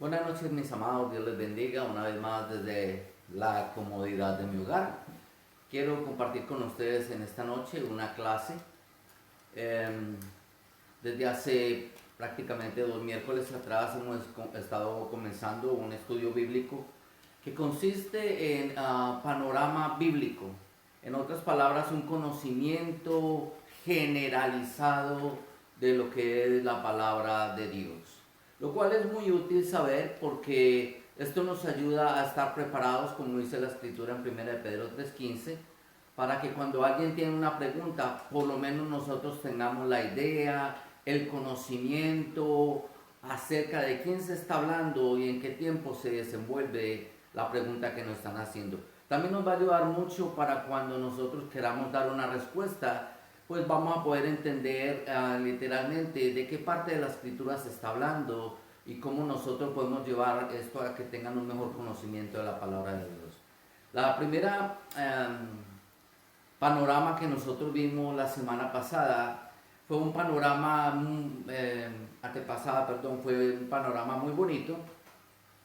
Buenas noches mis amados, Dios les bendiga una vez más desde la comodidad de mi hogar. Quiero compartir con ustedes en esta noche una clase. Desde hace prácticamente 2 miércoles atrás hemos estado comenzando un estudio bíblico que consiste en panorama bíblico. En otras palabras, un conocimiento generalizado de lo que es la palabra de Dios. Lo cual es muy útil saber porque esto nos ayuda a estar preparados, como dice la escritura en 1 Pedro 3:15, para que cuando alguien tiene una pregunta, por lo menos nosotros tengamos la idea, el conocimiento acerca de quién se está hablando y en qué tiempo se desenvuelve la pregunta que nos están haciendo. También nos va a ayudar mucho para cuando nosotros queramos dar una respuesta, pues vamos a poder entender literalmente de qué parte de la escritura se está hablando y cómo nosotros podemos llevar esto a que tengan un mejor conocimiento de la palabra de Dios. La primera panorama que nosotros vimos la semana pasada fue un panorama fue un panorama muy bonito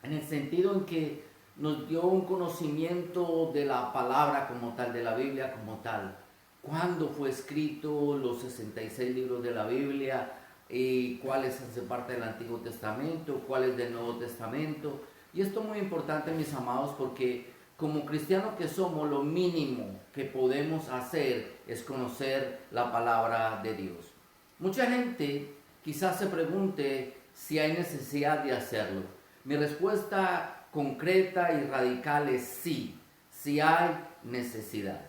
en el sentido en que nos dio un conocimiento de la palabra como tal, de la Biblia como tal. Cuándo fue escrito los 66 libros de la Biblia, y cuáles hacen parte del Antiguo Testamento, cuáles del Nuevo Testamento. Y esto es muy importante, mis amados, porque como cristianos que somos, lo mínimo que podemos hacer es conocer la palabra de Dios. Mucha gente quizás se pregunte si hay necesidad de hacerlo. Mi respuesta concreta y radical es sí, sí hay necesidad.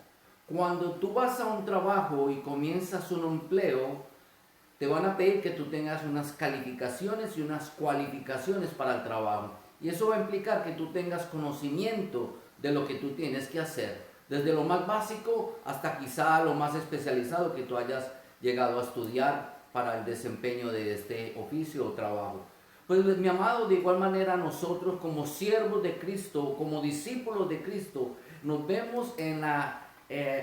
Cuando tú vas a un trabajo y comienzas un empleo, te van a pedir que tú tengas unas calificaciones y unas cualificaciones para el trabajo. Y eso va a implicar que tú tengas conocimiento de lo que tú tienes que hacer, desde lo más básico hasta quizá lo más especializado que tú hayas llegado a estudiar para el desempeño de este oficio o trabajo. Pues mi amado, de igual manera nosotros como siervos de Cristo, como discípulos de Cristo, nos vemos en la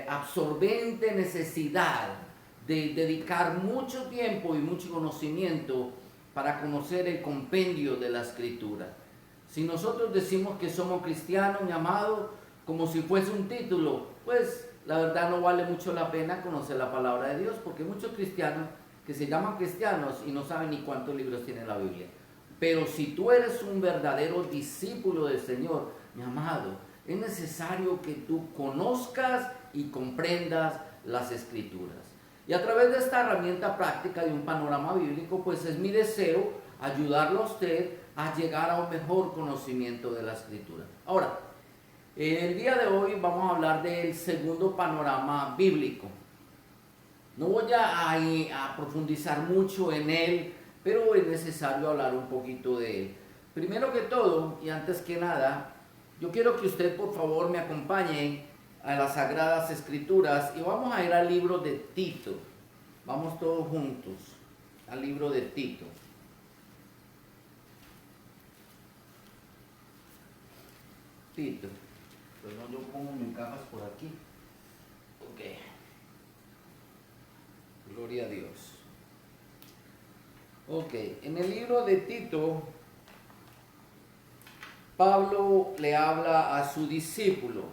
absorbente necesidad de dedicar mucho tiempo y mucho conocimiento para conocer el compendio de la Escritura. Si nosotros decimos que somos cristianos, mi amado, como si fuese un título, pues la verdad no vale mucho la pena conocer la palabra de Dios, porque hay muchos cristianos que se llaman cristianos y no saben ni cuántos libros tiene la Biblia. Pero si tú eres un verdadero discípulo del Señor, mi amado, es necesario que tú conozcas y comprendas las Escrituras. Y a través de esta herramienta práctica de un panorama bíblico, pues es mi deseo ayudarlo a usted a llegar a un mejor conocimiento de la Escritura. Ahora, el día de hoy vamos a hablar del segundo panorama bíblico. No voy a profundizar mucho en él, pero es necesario hablar un poquito de él. Primero que todo, y antes que nada, yo quiero que usted por favor me acompañe a las Sagradas Escrituras y vamos a ir al libro de Tito. Vamos todos juntos al libro de Tito. Tito. Perdón, yo pongo mis gafas por aquí. Ok. Gloria a Dios. Ok, en el libro de Tito, Pablo le habla a su discípulo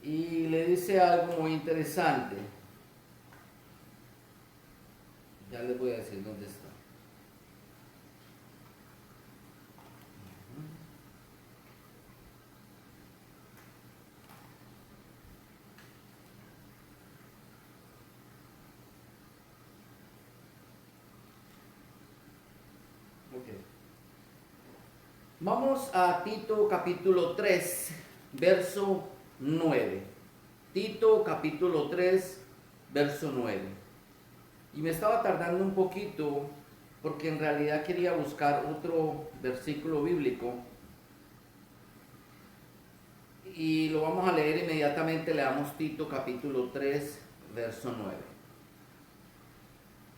y le dice algo muy interesante. Ya les voy a decir dónde está. Vamos a Tito capítulo 3, verso 9. Tito capítulo 3, verso 9. Y me estaba tardando un poquito porque en realidad quería buscar otro versículo bíblico. Y lo vamos a leer inmediatamente. Leamos Tito capítulo 3, verso 9.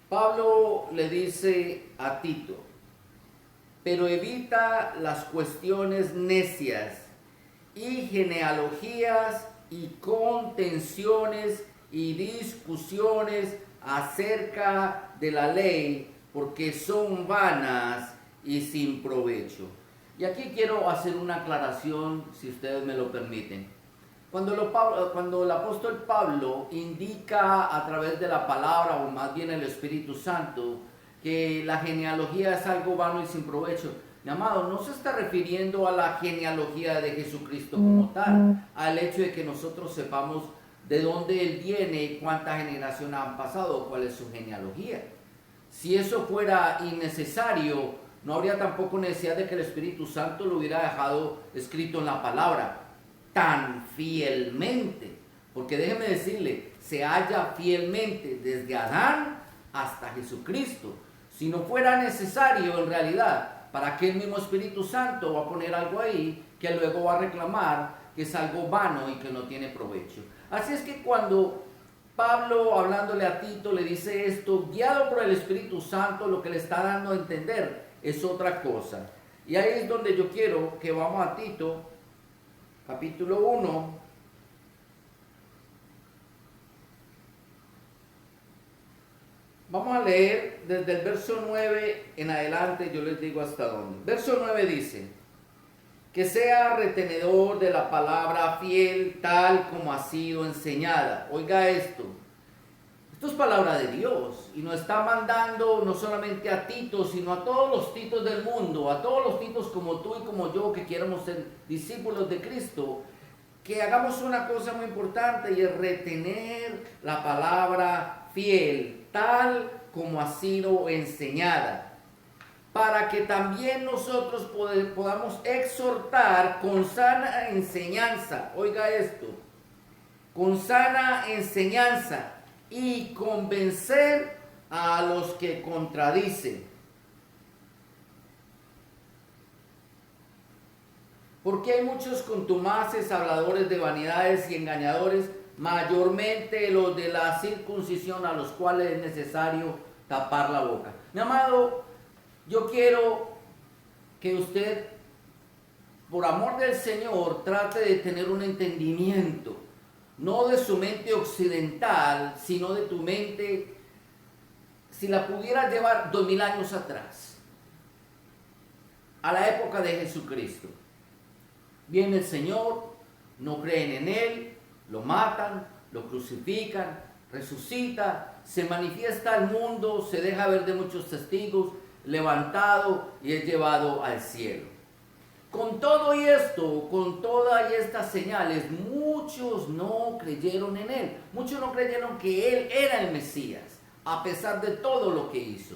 Pablo le dice a Tito: pero evita las cuestiones necias y genealogías y contenciones y discusiones acerca de la ley, porque son vanas y sin provecho. Y aquí quiero hacer una aclaración, si ustedes me lo permiten. Cuando el apóstol Pablo indica a través de la palabra, o más bien el Espíritu Santo, que la genealogía es algo vano y sin provecho, mi amado, no se está refiriendo a la genealogía de Jesucristo como tal, al hecho de que nosotros sepamos de dónde Él viene, cuántas generaciones han pasado, cuál es su genealogía. Si eso fuera innecesario, no habría tampoco necesidad de que el Espíritu Santo lo hubiera dejado escrito en la palabra tan fielmente, porque déjeme decirle, se halla fielmente desde Adán hasta Jesucristo. Si no fuera necesario en realidad, ¿para qué el mismo Espíritu Santo va a poner algo ahí que luego va a reclamar que es algo vano y que no tiene provecho? Así es que cuando Pablo, hablándole a Tito, le dice esto, guiado por el Espíritu Santo, lo que le está dando a entender es otra cosa. Y ahí es donde yo quiero que vamos a Tito, capítulo 1. Vamos a leer desde el verso 9 en adelante, yo les digo hasta dónde. Verso 9 dice, que sea retenedor de la palabra fiel tal como ha sido enseñada. Oiga esto es palabra de Dios y nos está mandando no solamente a Tito, sino a todos los Titos del mundo, a todos los Titos como tú y como yo que queremos ser discípulos de Cristo, que hagamos una cosa muy importante y es retener la palabra fiel tal como ha sido enseñada, para que también nosotros podamos exhortar con sana enseñanza, oiga esto, con sana enseñanza y convencer a los que contradicen. Porque hay muchos contumaces, habladores de vanidades y engañadores, mayormente los de la circuncisión, a los cuales es necesario tapar la boca. Mi amado, yo quiero que usted, por amor del Señor, trate de tener un entendimiento, no de su mente occidental, sino de tu mente, si la pudieras llevar 2000 años atrás, a la época de Jesucristo. Viene el Señor, no creen en Él, lo matan, lo crucifican, resucita, se manifiesta al mundo, se deja ver de muchos testigos, levantado y es llevado al cielo. Con todo y esto, con todas estas señales, muchos no creyeron en Él. Muchos no creyeron que Él era el Mesías, a pesar de todo lo que hizo.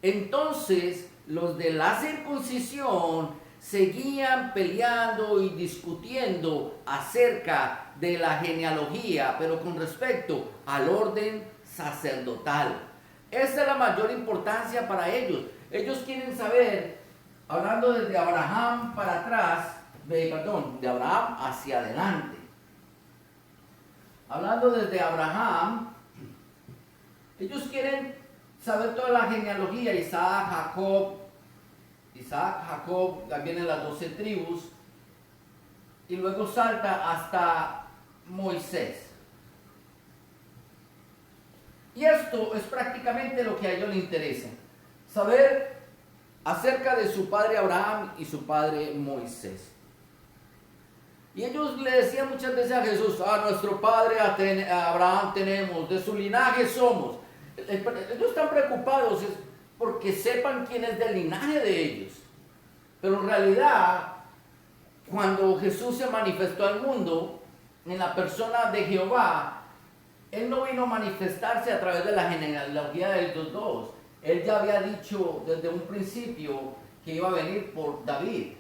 Entonces, los de la circuncisión seguían peleando y discutiendo acerca de la genealogía, pero con respecto al orden sacerdotal. Esa es la mayor importancia para ellos. Ellos quieren saber, hablando desde Abraham para atrás, de Abraham hacia adelante. Hablando desde Abraham, ellos quieren saber toda la genealogía, Isaac, Jacob, vienen las 12 tribus, y luego salta hasta Moisés. Y esto es prácticamente lo que a ellos les interesa, saber acerca de su padre Abraham y su padre Moisés. Y ellos le decían muchas veces a Jesús, nuestro padre Abraham tenemos, de su linaje somos. Ellos están preocupados porque sepan quién es del linaje de ellos. Pero en realidad, cuando Jesús se manifestó al mundo en la persona de Jehová, Él no vino a manifestarse a través de la genealogía de ellos dos. Él ya había dicho desde un principio que iba a venir por David.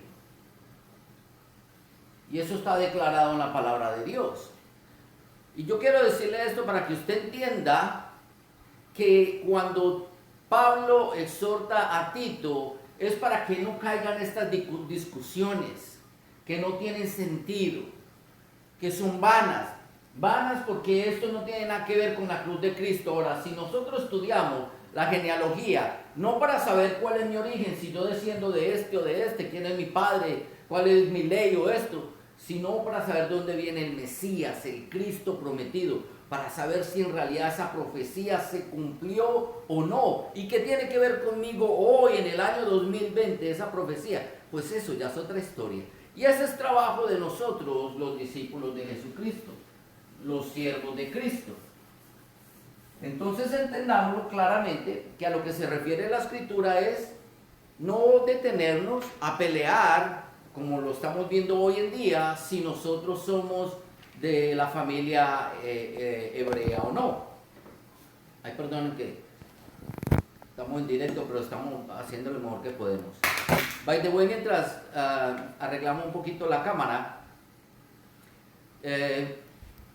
Y eso está declarado en la palabra de Dios. Y yo quiero decirle esto para que usted entienda que cuando Pablo exhorta a Tito, es para que no caigan estas discusiones que no tienen sentido, que son vanas. Vanas porque esto no tiene nada que ver con la cruz de Cristo. Ahora, si nosotros estudiamos la genealogía, no para saber cuál es mi origen, si yo desciendo de este o de este, quién es mi padre, cuál es mi ley o esto, sino para saber dónde viene el Mesías, el Cristo prometido. para saber si en realidad esa profecía se cumplió o no. ¿Y qué tiene que ver conmigo hoy, en el año 2020, esa profecía? Pues eso ya es otra historia. Y ese es trabajo de nosotros, los discípulos de Jesucristo, los siervos de Cristo. Entonces entendámoslo claramente, que a lo que se refiere la Escritura es no detenernos a pelear, como lo estamos viendo hoy en día, si nosotros somos de la familia hebrea o no. Ay, perdonen que estamos en directo, pero estamos haciendo lo mejor que podemos. By the way, mientras arreglamos un poquito la cámara,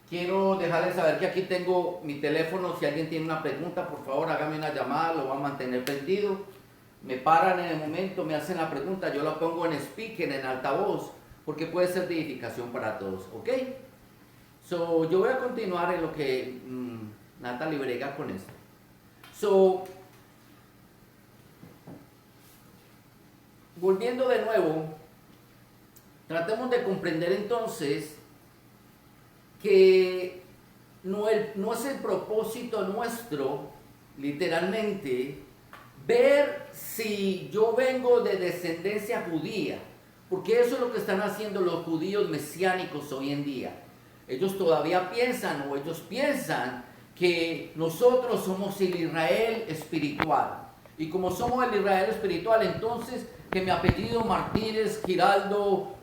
quiero dejarles saber que aquí tengo mi teléfono. Si alguien tiene una pregunta, por favor hágame una llamada, lo voy a mantener prendido. Me paran en el momento, me hacen la pregunta, yo la pongo en speaker, en altavoz, porque puede ser de edificación para todos, ¿ok? So, yo voy a continuar en lo que Natalie brega con esto. So, volviendo de nuevo, tratemos de comprender entonces que no es el propósito nuestro, literalmente, ver si yo vengo de descendencia judía, porque eso es lo que están haciendo los judíos mesiánicos hoy en día. Ellos todavía piensan, o ellos piensan, que nosotros somos el Israel espiritual. Y como somos el Israel espiritual, entonces que mi apellido Martínez, Giraldo,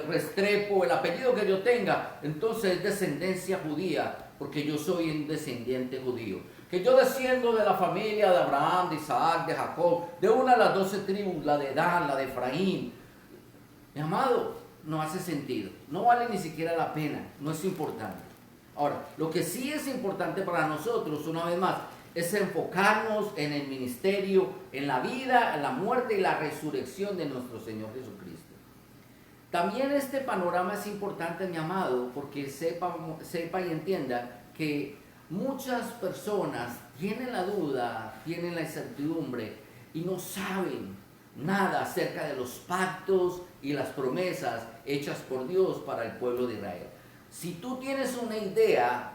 Restrepo, el apellido que yo tenga, entonces es descendencia judía, porque yo soy un descendiente judío. Que yo desciendo de la familia de Abraham, de Isaac, de Jacob, de una de las 12 tribus, la de Dan, la de Efraín. Mi amado, no hace sentido, no vale ni siquiera la pena, no es importante. Ahora, lo que sí es importante para nosotros, una vez más, es enfocarnos en el ministerio, en la vida, en la muerte y la resurrección de nuestro Señor Jesucristo. También este panorama es importante, mi amado, porque sepa y entienda que muchas personas tienen la duda, tienen la incertidumbre y no saben nada acerca de los pactos y las promesas hechas por Dios para el pueblo de Israel. Si tú tienes una idea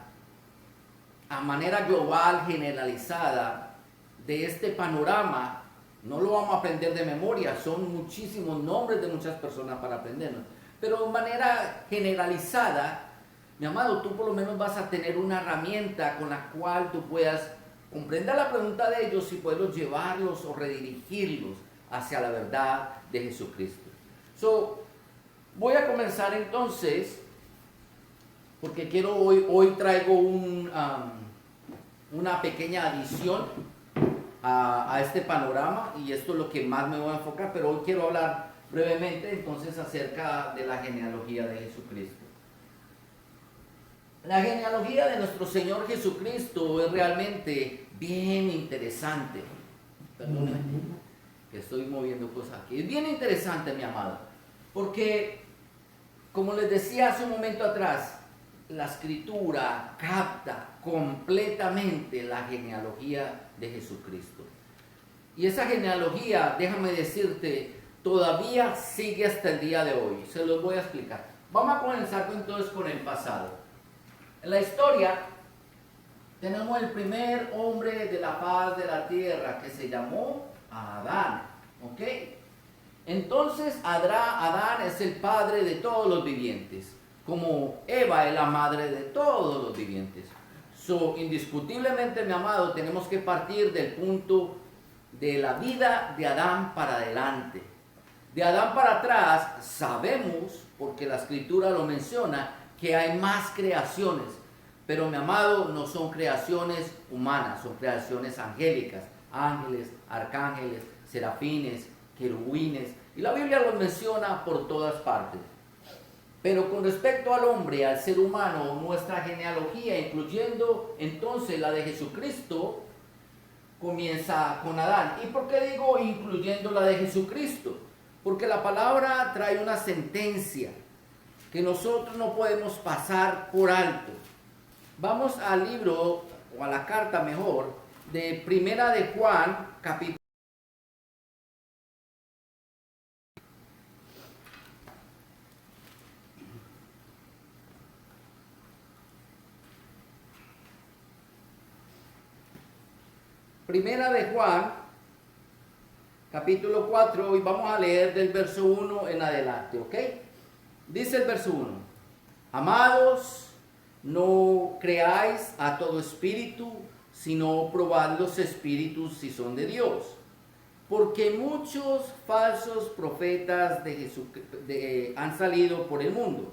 a manera global, generalizada, de este panorama, no lo vamos a aprender de memoria, son muchísimos nombres de muchas personas para aprendernos, pero de manera generalizada, mi amado, tú por lo menos vas a tener una herramienta con la cual tú puedas comprender la pregunta de ellos y poderlos llevarlos o redirigirlos hacia la verdad de Jesucristo. Voy a comenzar entonces, porque quiero hoy traigo una pequeña adición a este panorama, y esto es lo que más me voy a enfocar, pero hoy quiero hablar brevemente entonces acerca de la genealogía de Jesucristo. La genealogía de nuestro Señor Jesucristo es realmente bien interesante. Perdóname, que estoy moviendo cosas aquí. Es bien interesante, mi amado, porque, como les decía hace un momento atrás, la Escritura capta completamente la genealogía de Jesucristo. Y esa genealogía, déjame decirte, todavía sigue hasta el día de hoy. Se los voy a explicar. Vamos a comenzar entonces con el pasado. En la historia tenemos el primer hombre de la faz de la tierra, que se llamó Adán. ¿Ok? Entonces Adán es el padre de todos los vivientes, como Eva es la madre de todos los vivientes. Indiscutiblemente, mi amado, tenemos que partir del punto de la vida de Adán para adelante. De Adán para atrás sabemos, porque la Escritura lo menciona, que hay más creaciones, pero, mi amado, no son creaciones humanas, son creaciones angélicas, ángeles, arcángeles, serafines, querubines, y la Biblia los menciona por todas partes. Pero con respecto al hombre, al ser humano, nuestra genealogía, incluyendo entonces la de Jesucristo, comienza con Adán. ¿Y por qué digo incluyendo la de Jesucristo? Porque la palabra trae una sentencia que nosotros no podemos pasar por alto. Vamos al libro, o a la carta mejor, de Primera de Juan, capítulo. Primera de Juan, capítulo 4, y vamos a leer del verso 1 en adelante, ¿ok? Dice el verso 1: Amados, no creáis a todo espíritu, sino probad los espíritus si son de Dios. Porque muchos falsos profetas han salido por el mundo.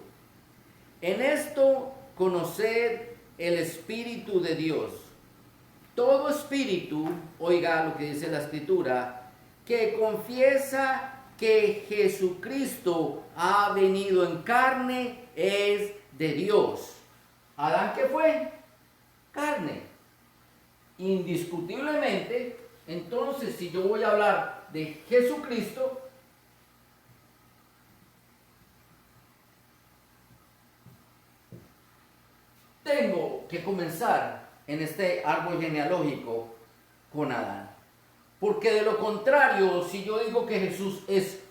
En esto conoced el Espíritu de Dios. Todo espíritu, oiga lo que dice la Escritura, que confiesa que Jesucristo ha venido en carne, es de Dios. ¿Adán qué fue? Carne. Indiscutiblemente, entonces, si yo voy a hablar de Jesucristo, tengo que comenzar en este árbol genealógico con Adán. Porque de lo contrario, si yo digo que Jesús es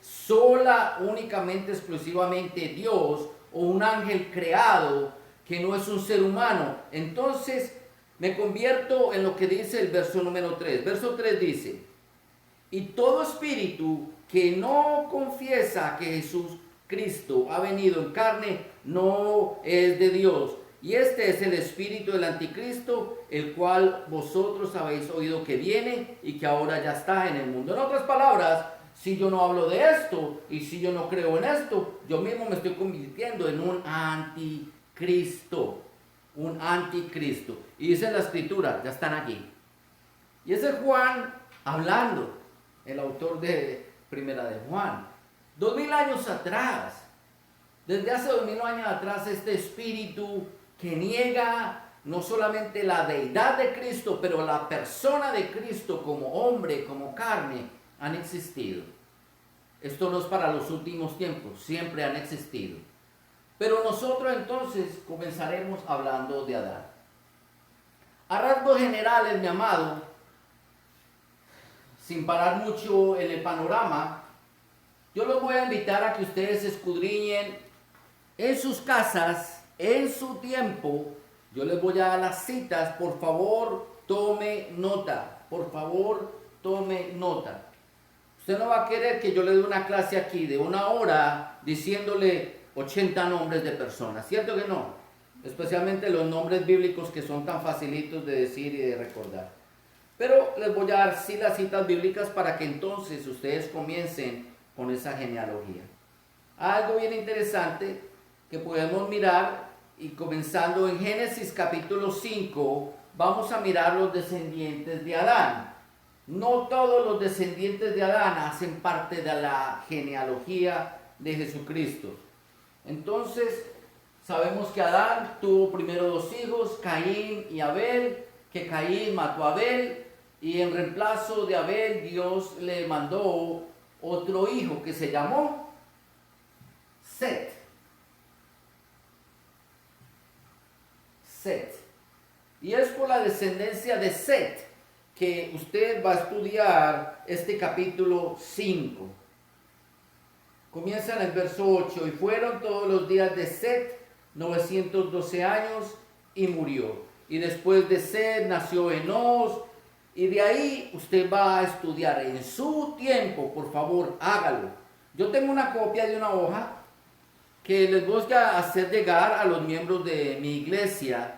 únicamente, exclusivamente Dios o un ángel creado, que no es un ser humano, entonces me convierto en lo que dice el verso número 3. Verso 3 dice: y todo espíritu que no confiesa que Jesús Cristo ha venido en carne, no es de Dios. Y este es el espíritu del anticristo, el cual vosotros habéis oído que viene y que ahora ya está en el mundo. En otras palabras, si yo no hablo de esto y si yo no creo en esto, yo mismo me estoy convirtiendo en un anticristo. Un anticristo. Y dice la escritura, ya están aquí. Y ese es Juan hablando, el autor de Primera de Juan. 2000 años atrás, desde hace 2000 años atrás, este espíritu que niega no solamente la deidad de Cristo, pero la persona de Cristo como hombre, como carne, han existido. Esto no es para los últimos tiempos, siempre han existido. Pero nosotros entonces comenzaremos hablando de Adán. A rasgos generales, mi amado, sin parar mucho en el panorama, yo los voy a invitar a que ustedes escudriñen en sus casas, en su tiempo. Yo les voy a dar las citas, por favor, tome nota, por favor, tome nota. Usted no va a querer que yo le dé una clase aquí de 1 hora diciéndole 80 nombres de personas, ¿cierto que no? Especialmente los nombres bíblicos que son tan facilitos de decir y de recordar. Pero les voy a dar sí las citas bíblicas para que entonces ustedes comiencen con esa genealogía. Algo bien interesante que podemos mirar, y comenzando en Génesis capítulo 5, vamos a mirar los descendientes de Adán. No todos los descendientes de Adán hacen parte de la genealogía de Jesucristo. Entonces, sabemos que Adán tuvo primero 2 hijos, Caín y Abel, que Caín mató a Abel, y en reemplazo de Abel Dios le mandó otro hijo que se llamó Set. Y es por la descendencia de Set que usted va a estudiar este capítulo 5. Comienza en el verso 8: y fueron todos los días de Set 912 años y murió. Y después de Set nació Enos. Y de ahí usted va a estudiar en su tiempo, por favor, hágalo. Yo tengo una copia de una hoja que les voy a hacer llegar a los miembros de mi iglesia.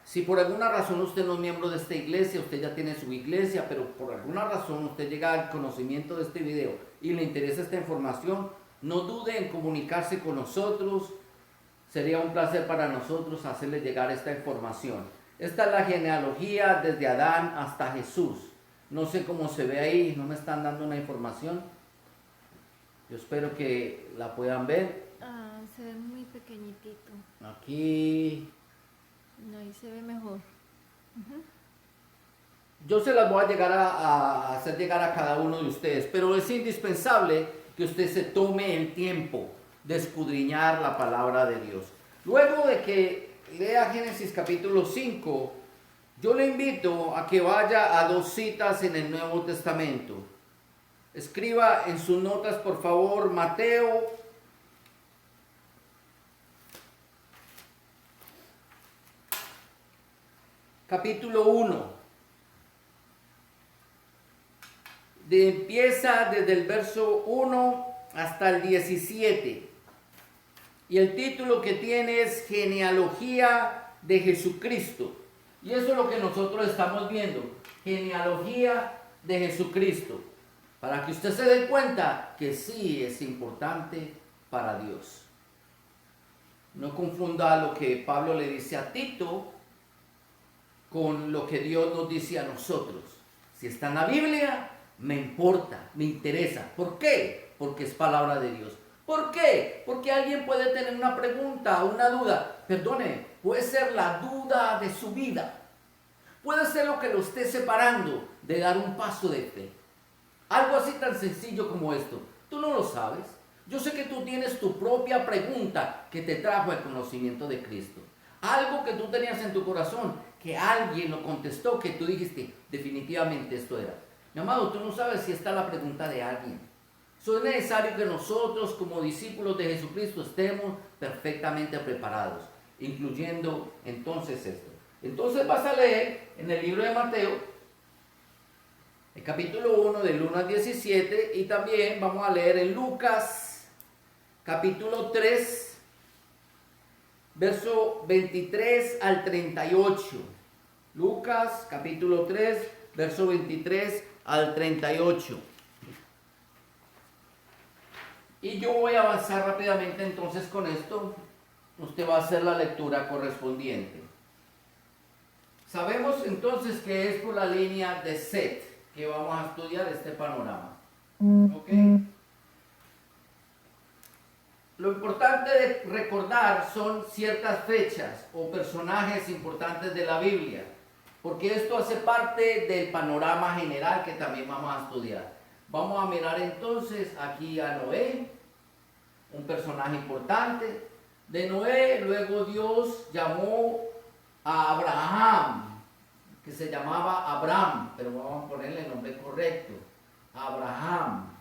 Si por alguna razón usted no es miembro de esta iglesia, usted ya tiene su iglesia, pero por alguna razón usted llega al conocimiento de este video y le interesa esta información, no dude en comunicarse con nosotros. Sería un placer para nosotros hacerle llegar esta información. Esta es la genealogía desde Adán hasta Jesús. No sé cómo se ve ahí, no me están dando una información. Yo espero que la puedan ver. Se ve muy pequeñitito. Aquí. No, ahí se ve mejor. Yo se las voy a llegar a hacer llegar a cada uno de ustedes, pero es indispensable que usted se tome el tiempo de escudriñar la palabra de Dios. Luego de que lea Génesis capítulo 5, yo le invito a que vaya a 2 citas en el Nuevo Testamento. Escriba en sus notas, por favor, Mateo capítulo 1. empieza desde el verso 1 hasta el 17. Y el título que tiene es Genealogía de Jesucristo. Y eso es lo que nosotros estamos viendo. Genealogía de Jesucristo. Para que usted se dé cuenta que sí es importante para Dios. No confunda lo que Pablo le dice a Tito con lo que Dios nos dice a nosotros. Si está en la Biblia, me importa, me interesa. ¿Por qué? Porque es palabra de Dios. ¿Por qué? Porque alguien puede tener una pregunta, una duda. Perdone, puede ser la duda de su vida. Puede ser lo que lo esté separando de dar un paso de fe. Algo así tan sencillo como esto. Tú no lo sabes. Yo sé que tú tienes tu propia pregunta que te trajo el conocimiento de Cristo. Algo que tú tenías en tu corazón, que alguien lo contestó, que tú dijiste, definitivamente esto era. Mi amado, tú no sabes si está la pregunta de alguien. Es necesario que nosotros como discípulos de Jesucristo estemos perfectamente preparados, incluyendo entonces esto. Entonces vas a leer en el libro de Mateo, el capítulo 1 del 1 al 17, y también vamos a leer en Lucas, capítulo 3, verso 23 al 38. Lucas, capítulo 3, verso 23 al 38. Y yo voy a avanzar rápidamente entonces con esto. Usted va a hacer la lectura correspondiente. Sabemos entonces que es por la línea de Set que vamos a estudiar este panorama. ¿Ok? Lo importante de recordar son ciertas fechas o personajes importantes de la Biblia, porque esto hace parte del panorama general que también vamos a estudiar. Vamos a mirar entonces aquí a Noé, un personaje importante. De Noé, luego Dios llamó a Abraham, que se llamaba Abraham, pero vamos a ponerle el nombre correcto. Abraham,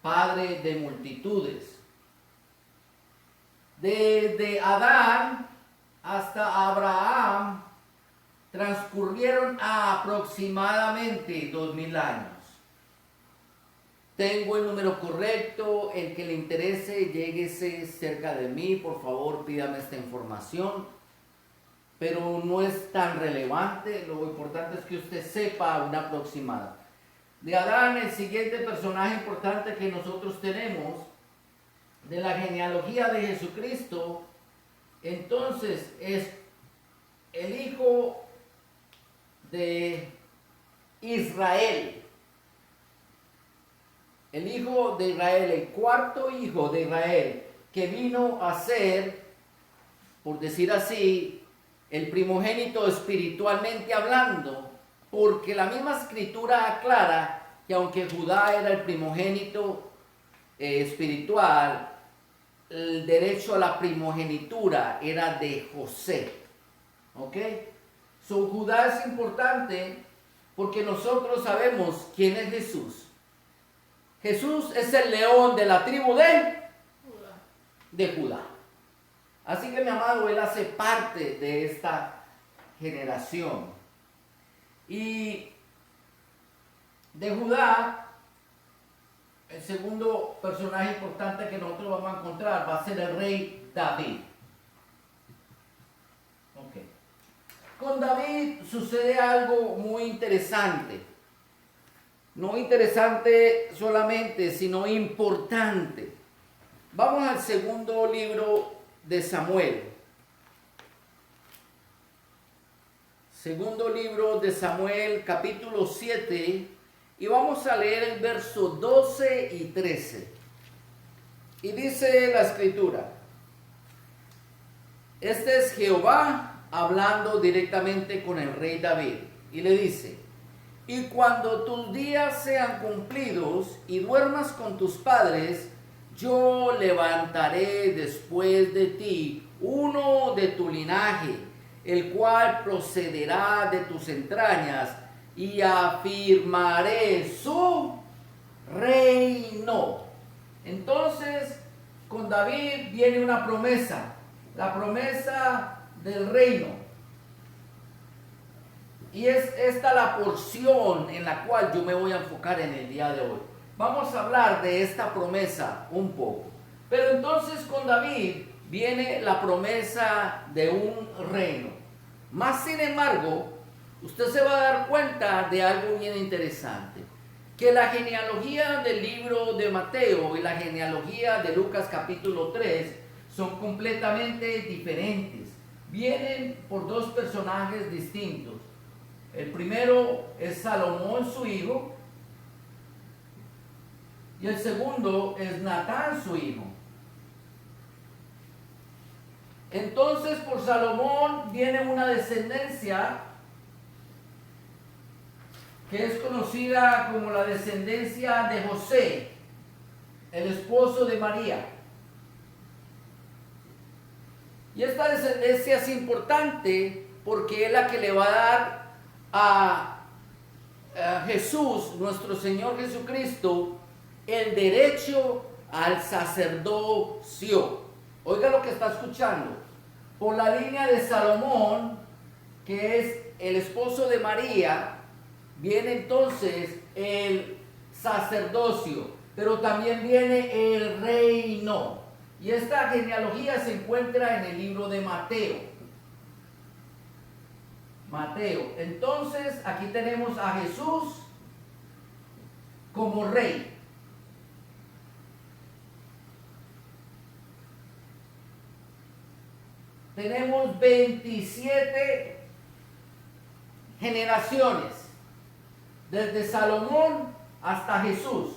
padre de multitudes. Desde Adán hasta Abraham transcurrieron aproximadamente 2000 años. Tengo el número correcto, el que le interese, lléguese cerca de mí, por favor pídame esta información, pero no es tan relevante, lo importante es que usted sepa una aproximada. De Adán, el siguiente personaje importante que nosotros tenemos, de la genealogía de Jesucristo, entonces es el hijo de Israel. El hijo de Israel, el cuarto hijo de Israel, que vino a ser, por decir así, el primogénito espiritualmente hablando, porque la misma escritura aclara que aunque Judá era el primogénito espiritual, el derecho a la primogenitura era de José. ¿Ok? So, Judá es importante porque nosotros sabemos quién es Jesús. Jesús es el león de la tribu de Judá. Así que mi amado, él hace parte de esta generación. Y de Judá, el segundo personaje importante que nosotros vamos a encontrar va a ser el rey David. Okay. Con David sucede algo muy interesante. No interesante solamente, sino importante. Vamos al segundo libro de Samuel. Segundo libro de Samuel, capítulo 7, y vamos a leer el verso 12 y 13. Y dice la escritura: este es Jehová hablando directamente con el rey David, y le dice: y cuando tus días sean cumplidos y duermas con tus padres, yo levantaré después de ti uno de tu linaje, el cual procederá de tus entrañas, y afirmaré su reino. Entonces, con David viene una promesa, la promesa del reino. Y es esta la porción en la cual yo me voy a enfocar en el día de hoy. Vamos a hablar de esta promesa un poco. Pero entonces con David viene la promesa de un reino. Más sin embargo, usted se va a dar cuenta de algo bien interesante. Que la genealogía del libro de Mateo y la genealogía de Lucas capítulo 3 son completamente diferentes. Vienen por dos personajes distintos. El primero es Salomón, su hijo, y el segundo es Natán, su hijo. Entonces por Salomón viene una descendencia que es conocida como la descendencia de José, el esposo de María. Y esta descendencia es importante porque es la que le va a dar a Jesús, nuestro Señor Jesucristo, el derecho al sacerdocio. Oiga lo que está escuchando. Por la línea de Salomón, que es el esposo de María, viene entonces el sacerdocio, pero también viene el reino. Y esta genealogía se encuentra en el libro de Mateo. Entonces aquí tenemos a Jesús como rey. Tenemos 27 generaciones, desde Salomón hasta Jesús.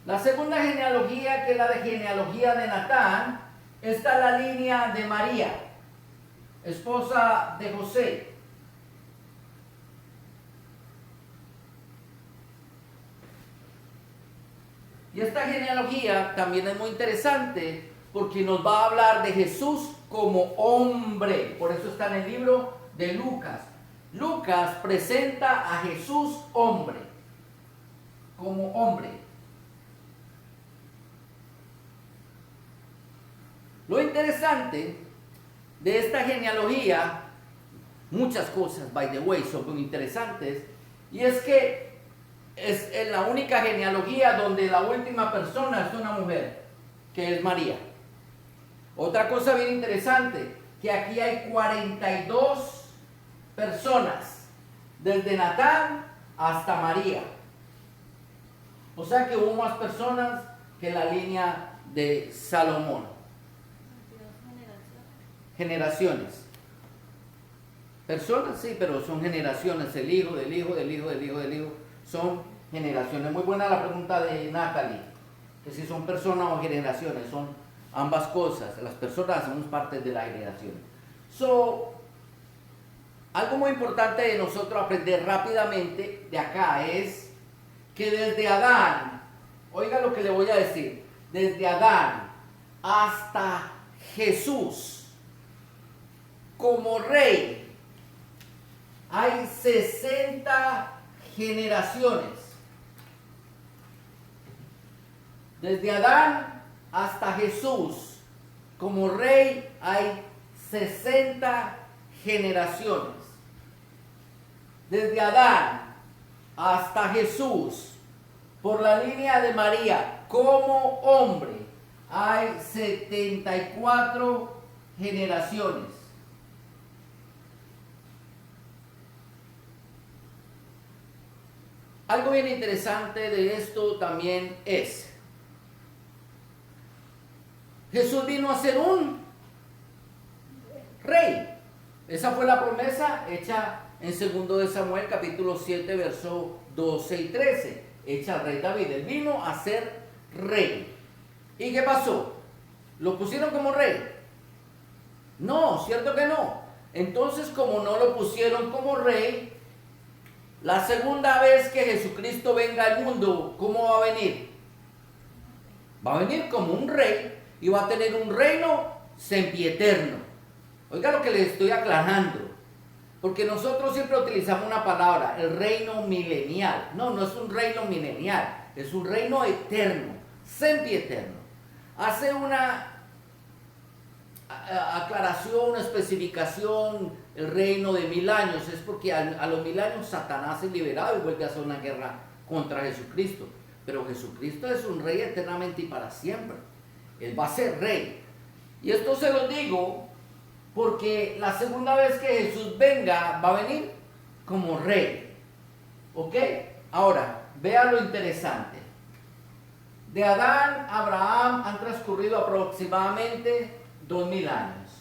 La segunda genealogía, que es la de genealogía de Natán, está la línea de María, esposa de José. Y esta genealogía también es muy interesante porque nos va a hablar de Jesús como hombre. Por eso está en el libro de Lucas. Lucas presenta a Jesús hombre, como hombre. Lo interesante de esta genealogía, muchas cosas, by the way, son muy interesantes, y es que es en la única genealogía donde la última persona es una mujer, que es María. Otra cosa bien interesante, que aquí hay 42 personas, desde Natán hasta María. O sea que hubo más personas que la línea de Salomón. Generaciones. Personas, sí, pero son generaciones. El hijo, del hijo, del hijo, del hijo, del hijo. Son generaciones. Muy buena la pregunta de Natalie. Que si son personas o generaciones. Son ambas cosas. Las personas somos parte de la generación. Algo muy importante de nosotros aprender rápidamente de acá es que desde Adán, oiga lo que le voy a decir, desde Adán hasta Jesús, como rey, hay 60 generaciones. Desde Adán hasta Jesús, como rey, hay 60 generaciones. Desde Adán hasta Jesús, por la línea de María, como hombre, hay 74 generaciones. Algo bien interesante de esto también es, Jesús vino a ser un rey. Esa fue la promesa hecha en 2 de Samuel capítulo 7 verso 12 y 13, hecha al rey David. Él vino a ser rey. ¿Y qué pasó? ¿Lo pusieron como rey? No, cierto que no. Entonces, como no lo pusieron como rey, la segunda vez que Jesucristo venga al mundo, ¿cómo va a venir? Va a venir como un rey y va a tener un reino sempieterno. Oiga lo que les estoy aclarando, porque nosotros siempre utilizamos una palabra, el reino milenial. No, no es un reino milenial, es un reino eterno, sempieterno. Hace aclaración, especificación, el reino de 1000 años, es porque a los 1000 años Satanás es liberado y vuelve a hacer una guerra contra Jesucristo. Pero Jesucristo es un rey eternamente y para siempre. Él va a ser rey. Y esto se lo digo porque la segunda vez que Jesús venga, va a venir como rey. ¿Ok? Ahora, vea lo interesante. De Adán a Abraham han transcurrido aproximadamente 2000 años.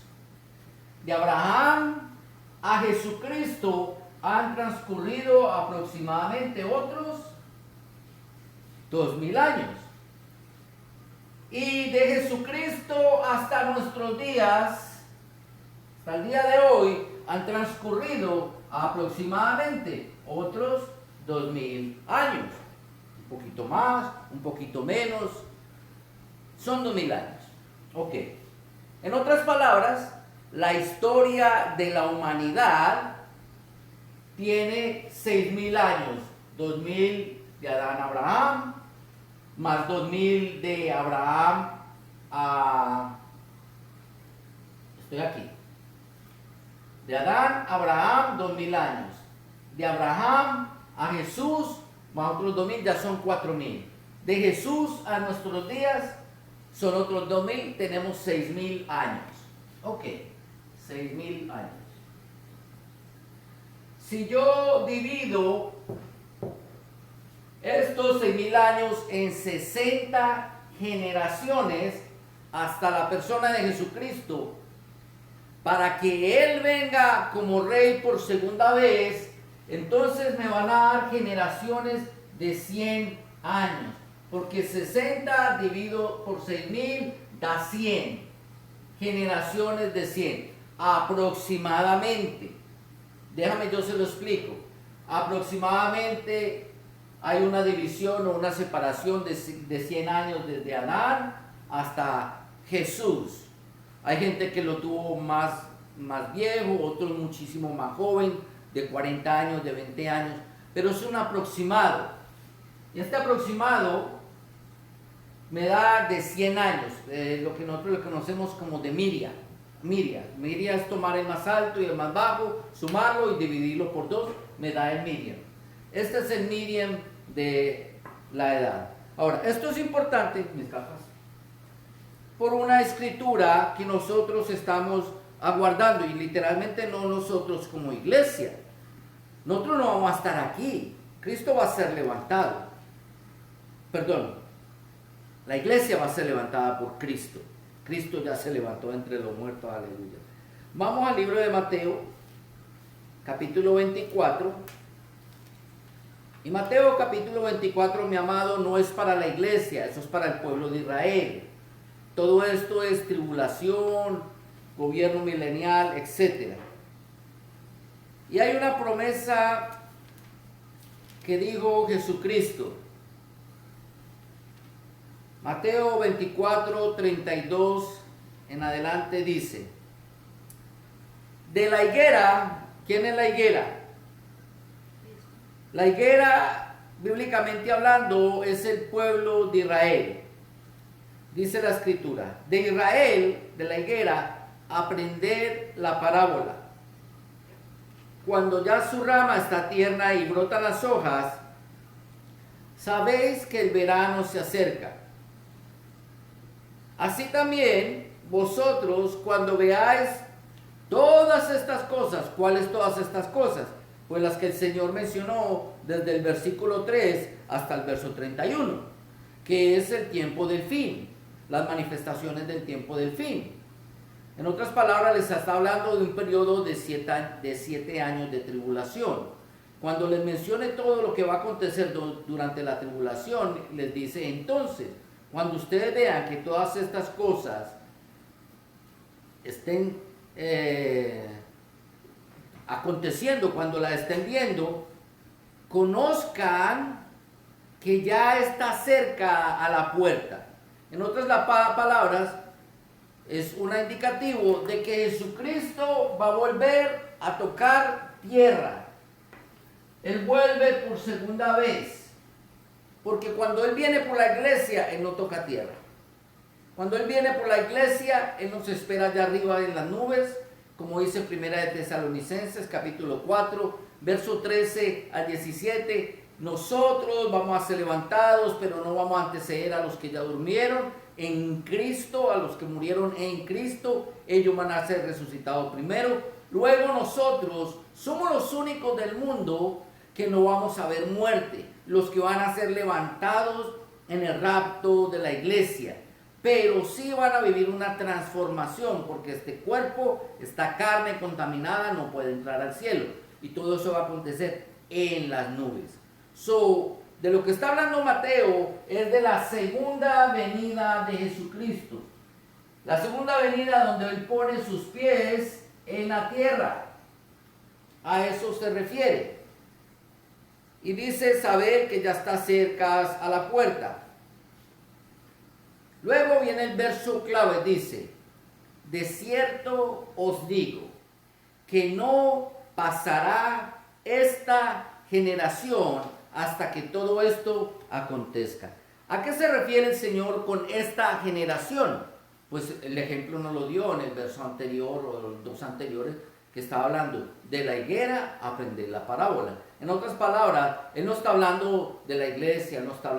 De Abraham a Jesucristo han transcurrido aproximadamente otros 2000 años. Y de Jesucristo hasta nuestros días, hasta el día de hoy, han transcurrido aproximadamente otros 2000 años. Un poquito más, un poquito menos. Son 2000 años. Ok. En otras palabras, la historia de la humanidad tiene 6000 años. 2000 de Adán a Abraham, más 2000 de Abraham a... Estoy aquí. De Adán a Abraham, 2000 años. De Abraham a Jesús, más otros 2000, ya son 4000. De Jesús a nuestros días, son otros 2000, tenemos 6000 años. Ok, 6000 años. Si yo divido estos 6000 años en 60 generaciones hasta la persona de Jesucristo, para que Él venga como rey por segunda vez, entonces me van a dar generaciones de 100 años. Porque 60 dividido por 6000 da 100. Generaciones de 100. Aproximadamente. Déjame yo se lo explico. Aproximadamente hay una división o una separación de 100 años desde Adán hasta Jesús. Hay gente que lo tuvo más viejo, otros muchísimo más joven, de 40 años, de 20 años. Pero es un aproximado. Y este aproximado me da de 100 años, lo que nosotros le conocemos como de Miria. Miria es tomar el más alto y el más bajo, sumarlo y dividirlo por 2, me da el Miriam. Este es el Miriam de la edad. Ahora, esto es importante, mis gafas, por una escritura que nosotros estamos aguardando, y literalmente no nosotros como iglesia. Nosotros no vamos a estar aquí. Cristo va a ser levantado. Perdón, la iglesia va a ser levantada por Cristo. Cristo ya se levantó entre los muertos, aleluya. Vamos al libro de Mateo, capítulo 24. Y Mateo capítulo 24, mi amado, no es para la iglesia, eso es para el pueblo de Israel. Todo esto es tribulación, gobierno milenial, etc. Y hay una promesa que dijo Jesucristo. Mateo 24, 32 en adelante dice: de la higuera, ¿quién es la higuera? La higuera, bíblicamente hablando, es el pueblo de Israel. Dice la escritura: de Israel, de la higuera, aprender la parábola. Cuando ya su rama está tierna y brotan las hojas, sabéis que el verano se acerca. Así también vosotros, cuando veáis todas estas cosas, ¿cuáles todas estas cosas? Pues las que el Señor mencionó desde el versículo 3 hasta el verso 31, que es el tiempo del fin, las manifestaciones del tiempo del fin. En otras palabras, les está hablando de un periodo de 7 años de tribulación. Cuando les mencione todo lo que va a acontecer durante la tribulación, les dice: entonces, cuando ustedes vean que todas estas cosas estén aconteciendo, cuando las estén viendo, conozcan que ya está cerca a la puerta. En otras palabras, es un indicativo de que Jesucristo va a volver a tocar tierra. Él vuelve por segunda vez. Porque cuando Él viene por la iglesia, Él no toca tierra. Cuando Él viene por la iglesia, Él nos espera allá arriba en las nubes, como dice Primera de Tesalonicenses, capítulo 4, verso 13 al 17. Nosotros vamos a ser levantados, pero no vamos a anteceder a los que ya durmieron en Cristo, a los que murieron en Cristo. Ellos van a ser resucitados primero. Luego nosotros somos los únicos del mundo que no vamos a ver muerte, los que van a ser levantados en el rapto de la iglesia. Pero sí van a vivir una transformación, porque este cuerpo, esta carne contaminada no puede entrar al cielo. Y todo eso va a acontecer en las nubes. De lo que está hablando Mateo es de la segunda venida de Jesucristo. La segunda venida donde Él pone sus pies en la tierra. A eso se refiere. Y dice saber que ya está cerca a la puerta. Luego viene el verso clave, dice, de cierto os digo, que no pasará esta generación hasta que todo esto acontezca. ¿A qué se refiere el Señor con esta generación? Pues el ejemplo nos lo dio en el verso anterior o los dos anteriores, que estaba hablando de la higuera, aprender la parábola. En otras palabras, Él no está hablando de la iglesia, no está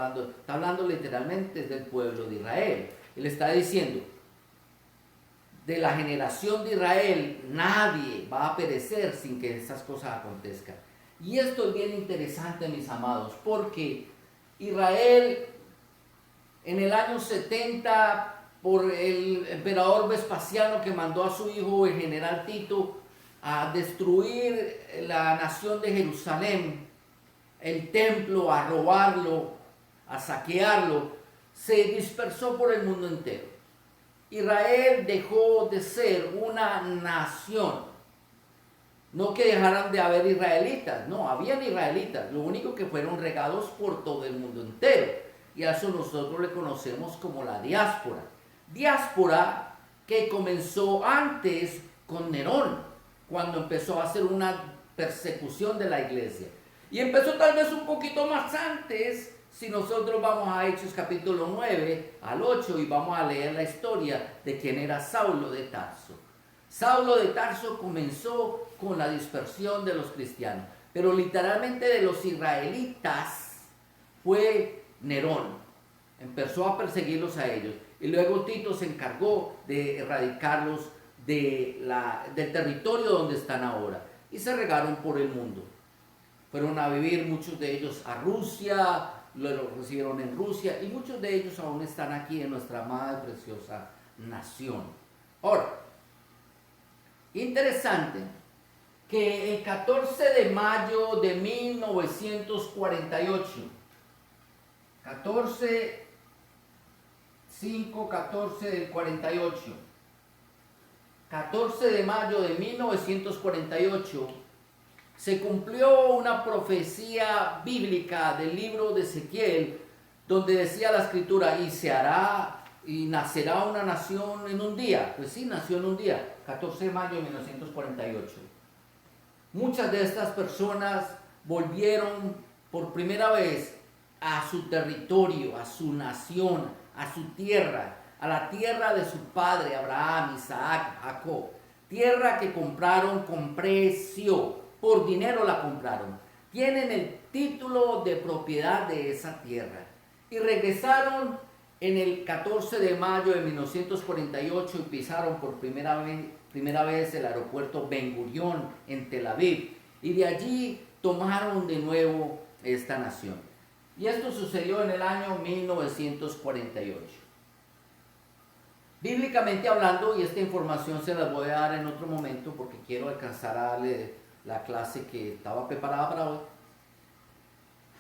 hablando literalmente del pueblo de Israel. Él está diciendo, de la generación de Israel, nadie va a perecer sin que esas cosas acontezcan. Y esto es bien interesante, mis amados, porque Israel en el año 70, por el emperador Vespasiano, que mandó a su hijo, el general Tito, a destruir la nación de Jerusalén, el templo, a robarlo, a saquearlo, se dispersó por el mundo entero. Israel dejó de ser una nación. No que dejaran de haber israelitas, no, habían israelitas, lo único que fueron regados por todo el mundo entero. Y a eso nosotros le conocemos como la diáspora. Diáspora que comenzó antes con Nerón, cuando empezó a hacer una persecución de la iglesia. Y empezó tal vez un poquito más antes, si nosotros vamos a Hechos capítulo 9 al 8 y vamos a leer la historia de quién era Saulo de Tarso. Saulo de Tarso comenzó con la dispersión de los cristianos, pero literalmente de los israelitas fue Nerón. Empezó a perseguirlos a ellos y luego Tito se encargó de erradicarlos del territorio donde están ahora y se regaron por el mundo. Fueron a vivir muchos de ellos a Rusia, lo recibieron en Rusia y muchos de ellos aún están aquí en nuestra amada y preciosa nación. Ahora, interesante que el 14 de mayo de 1948, 14 del 48, 14 de mayo de 1948, se cumplió una profecía bíblica del libro de Ezequiel, donde decía la escritura, y se hará y nacerá una nación en un día. Pues sí, nació en un día, 14 de mayo de 1948. Muchas de estas personas volvieron por primera vez a su territorio, a su nación, a su tierra, a la tierra de su padre Abraham, Isaac, Jacob. Tierra que compraron con precio, por dinero la compraron. Tienen el título de propiedad de esa tierra. Y regresaron en el 14 de mayo de 1948 y pisaron por primera vez el aeropuerto Ben Gurión en Tel Aviv. Y de allí tomaron de nuevo esta nación. Y esto sucedió en el año 1948. Bíblicamente hablando, y esta información se la voy a dar en otro momento porque quiero alcanzar a darle la clase que estaba preparada para hoy.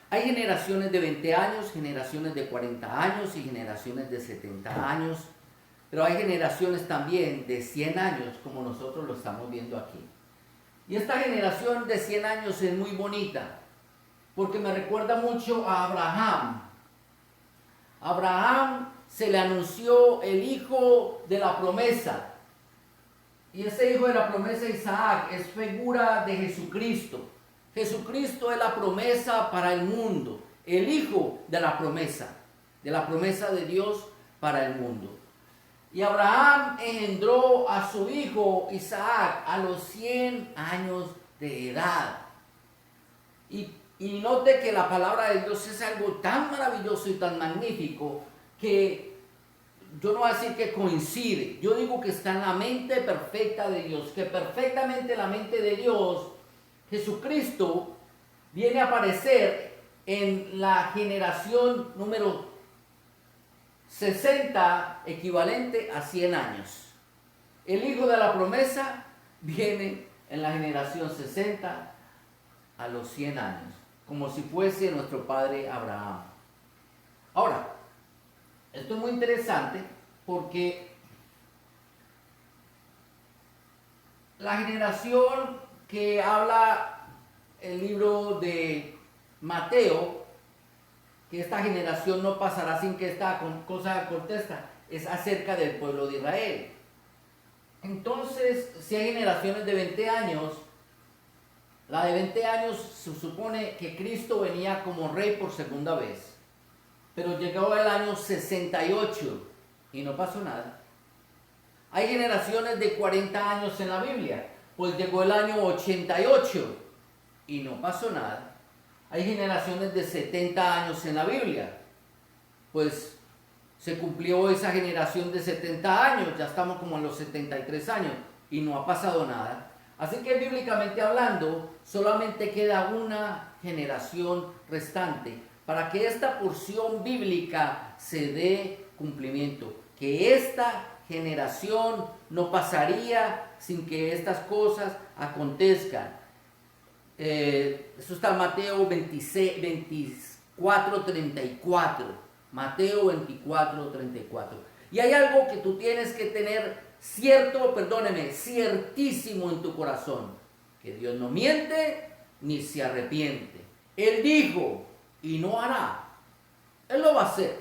Hay generaciones de 20 años, generaciones de 40 años y generaciones de 70 años, pero hay generaciones también de 100 años, como nosotros lo estamos viendo aquí. Y esta generación de 100 años es muy bonita, porque me recuerda mucho a Abraham. Abraham se le anunció el hijo de la promesa. Y ese hijo de la promesa, Isaac, es figura de Jesucristo. Jesucristo es la promesa para el mundo, el hijo de la promesa de Dios para el mundo. Y Abraham engendró a su hijo Isaac a los 100 años de edad. Y note que la palabra de Dios es algo tan maravilloso y tan magnífico que yo no voy a decir que coincide, yo digo que está en la mente perfecta de Dios, que perfectamente en la mente de Dios, Jesucristo viene a aparecer en la generación número 60, equivalente a 100 años. El hijo de la promesa viene en la generación 60 a los 100 años, como si fuese nuestro padre Abraham. Ahora, esto es muy interesante porque la generación que habla el libro de Mateo, que esta generación no pasará sin que esta cosa acontezca, es acerca del pueblo de Israel. Entonces, si hay generaciones de 20 años, la de 20 años se supone que Cristo venía como rey por segunda vez. Pero llegó el año 68 y no pasó nada. Hay generaciones de 40 años en la Biblia, pues llegó el año 88 y no pasó nada. Hay generaciones de 70 años en la Biblia, pues se cumplió esa generación de 70 años, ya estamos como en los 73 años y no ha pasado nada. Así que bíblicamente hablando, solamente queda una generación restante para que esta porción bíblica se dé cumplimiento, que esta generación no pasaría sin que estas cosas acontezcan. Eso está en Mateo 24:34. Mateo 24:34. Y hay algo que tú tienes que tener ciertísimo en tu corazón, que Dios no miente ni se arrepiente. Él dijo y no hará. Él lo va a hacer.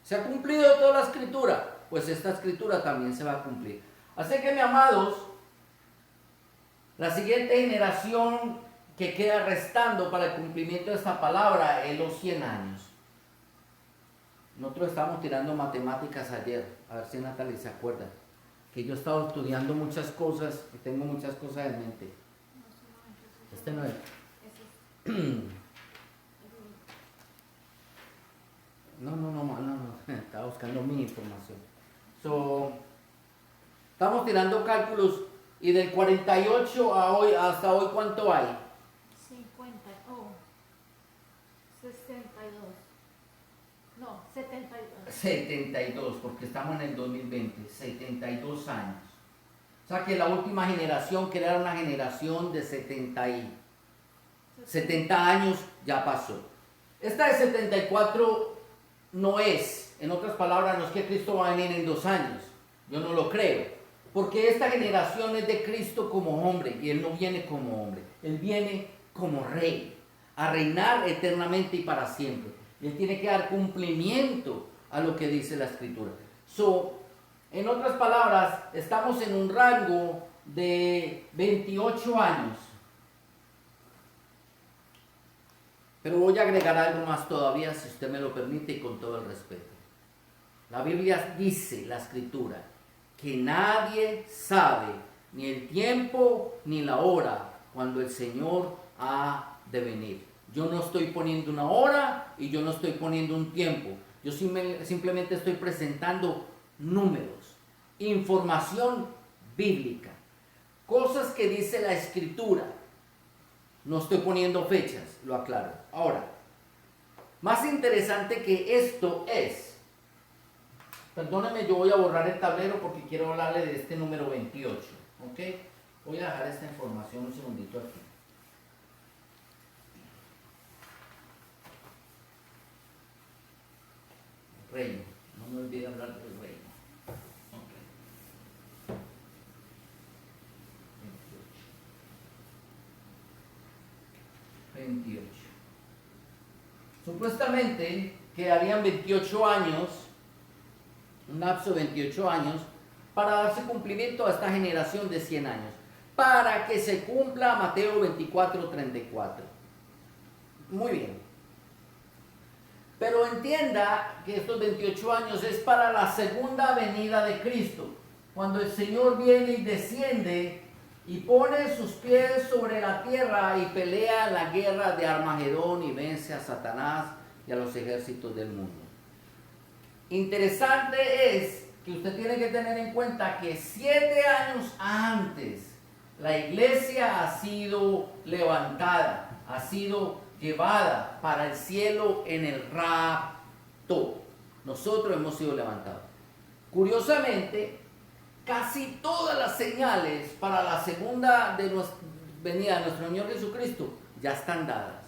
Se ha cumplido toda la escritura, pues esta escritura también se va a cumplir. Así que, mis amados, la siguiente generación que queda restando para el cumplimiento de esta palabra es los 100 años. Nosotros estábamos tirando matemáticas ayer, a ver si Natalie se acuerda, que yo he estado estudiando muchas cosas y tengo muchas cosas en mente. Este no es. No, estaba buscando mi información. Estamos tirando cálculos y del 48 a hoy, hasta hoy, ¿cuánto hay? 62. No, 72. 72, porque estamos en el 2020, 72 años. O sea que la última generación, que era una generación de 70 años, ya pasó. Esta de 74 no es, en otras palabras, no es que Cristo va a venir en 2 años. Yo no lo creo. Porque esta generación es de Cristo como hombre, y Él no viene como hombre. Él viene como rey, a reinar eternamente y para siempre. Y Él tiene que dar cumplimiento a lo que dice la Escritura. En otras palabras, estamos en un rango de 28 años. Pero voy a agregar algo más todavía, si usted me lo permite y con todo el respeto. La Biblia dice, la Escritura, que nadie sabe ni el tiempo ni la hora cuando el Señor ha de venir. Yo no estoy poniendo una hora y yo no estoy poniendo un tiempo. Yo simplemente estoy presentando números, información bíblica, cosas que dice la Escritura. No estoy poniendo fechas, lo aclaro. Ahora, más interesante que esto es, perdónenme, yo voy a borrar el tablero porque quiero hablarle de este número 28, ¿ok? Voy a dejar esta información un segundito aquí. Reino, no me olvide hablar del reino. Okay. 28. Supuestamente quedarían 28 años, un lapso de 28 años, para darse cumplimiento a esta generación de 100 años, para que se cumpla Mateo 24:34. Muy bien. Pero entienda que estos 28 años es para la segunda venida de Cristo, cuando el Señor viene y desciende y pone sus pies sobre la tierra y pelea la guerra de Armagedón y vence a Satanás y a los ejércitos del mundo. Interesante es que usted tiene que tener en cuenta que 7 años antes la iglesia ha sido levantada, ha sido llevada para el cielo en el rapto. Nosotros hemos sido levantados. Curiosamente, casi todas las señales para la segunda venida de nuestro Señor Jesucristo ya están dadas.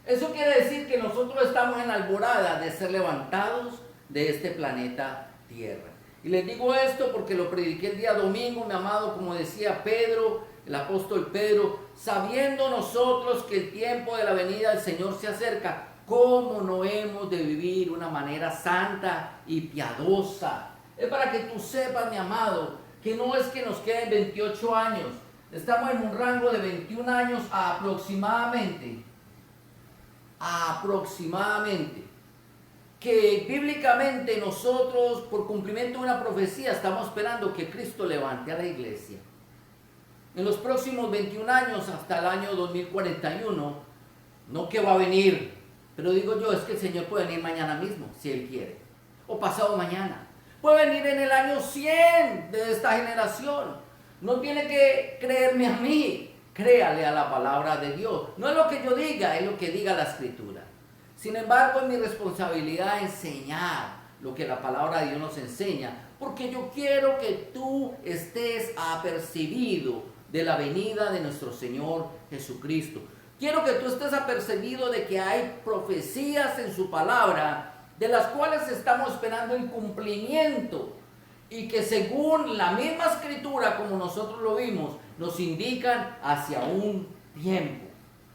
Eso quiere decir que nosotros estamos en la alborada de ser levantados de este planeta Tierra. Y les digo esto porque lo prediqué el día domingo, mi amado, como decía Pedro, el apóstol Pedro, sabiendo nosotros que el tiempo de la venida del Señor se acerca, ¿cómo no hemos de vivir una manera santa y piadosa? Es para que tú sepas, mi amado, que no es que nos queden 28 años, estamos en un rango de 21 años aproximadamente, que bíblicamente nosotros, por cumplimiento de una profecía, estamos esperando que Cristo levante a la iglesia. En los próximos 21 años, hasta el año 2041, no que va a venir, pero digo yo, es que el Señor puede venir mañana mismo, si Él quiere, o pasado mañana. Puede venir en el año 100 de esta generación. No tiene que creerme a mí, créale a la palabra de Dios. No es lo que yo diga, es lo que diga la Escritura. Sin embargo, es mi responsabilidad enseñar lo que la palabra de Dios nos enseña, porque yo quiero que tú estés apercibido de la venida de nuestro Señor Jesucristo. Quiero que tú estés apercibido de que hay profecías en su palabra, de las cuales estamos esperando el cumplimiento, y que según la misma Escritura, como nosotros lo vimos, nos indican hacia un tiempo.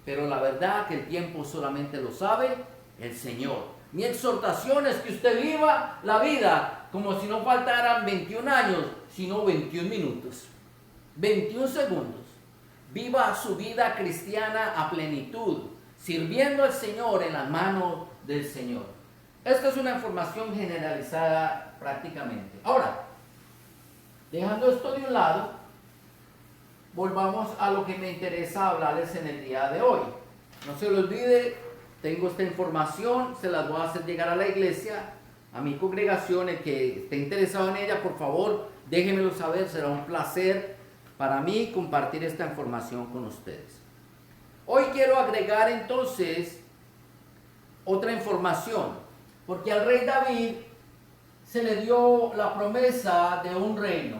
Pero la verdad que el tiempo solamente lo sabe el Señor. Mi exhortación es que usted viva la vida como si no faltaran 21 años, sino 21 minutos, 21 segundos. Viva su vida cristiana a plenitud, sirviendo al Señor en las manos del Señor. Esta es una información generalizada prácticamente. Ahora, dejando esto de un lado, volvamos a lo que me interesa hablarles en el día de hoy. No se lo olvide, tengo esta información, se las voy a hacer llegar a la iglesia, a mi congregación. El que esté interesado en ella, por favor, déjenmelo saber, será un placer para mí compartir esta información con ustedes. Hoy quiero agregar entonces otra información, porque al rey David se le dio la promesa de un reino,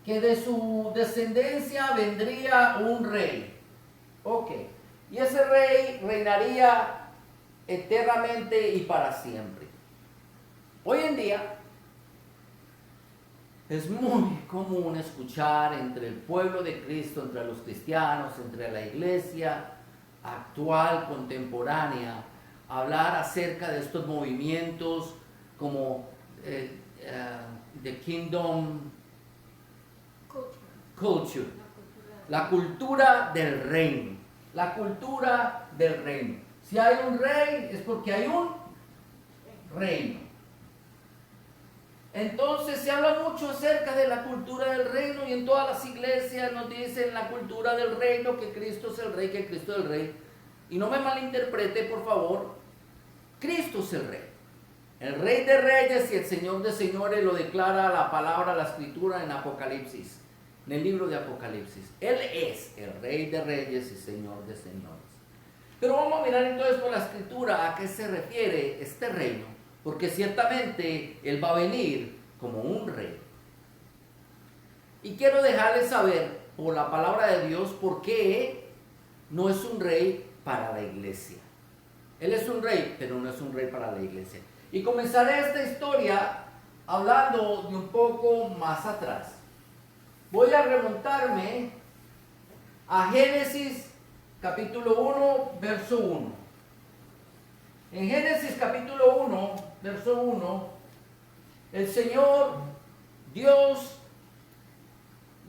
que de su descendencia vendría un rey. Ok, y ese rey reinaría eternamente y para siempre. Hoy en día es muy común escuchar entre el pueblo de Cristo, entre los cristianos, entre la iglesia actual, contemporánea, hablar acerca de estos movimientos como the Kingdom Culture, la cultura del reino, la cultura del reino. Si hay un rey es porque hay un reino. Entonces se habla mucho acerca de la cultura del reino, y en todas las iglesias nos dicen la cultura del reino, que Cristo es el rey, que Cristo es el rey. Y no me malinterprete, por favor, Cristo es el rey de reyes y el señor de señores, lo declara la palabra, la escritura en Apocalipsis, en el libro de Apocalipsis. Él es el rey de reyes y señor de señores. Pero vamos a mirar entonces por la escritura a qué se refiere este reino, porque ciertamente Él va a venir como un rey. Y quiero dejarles saber por la palabra de Dios por qué no es un rey para la iglesia. Él es un rey, pero no es un rey para la iglesia. Y comenzaré esta historia hablando de un poco más atrás. Voy a remontarme a Génesis capítulo 1, verso 1. En Génesis capítulo 1, verso 1, el Señor Dios,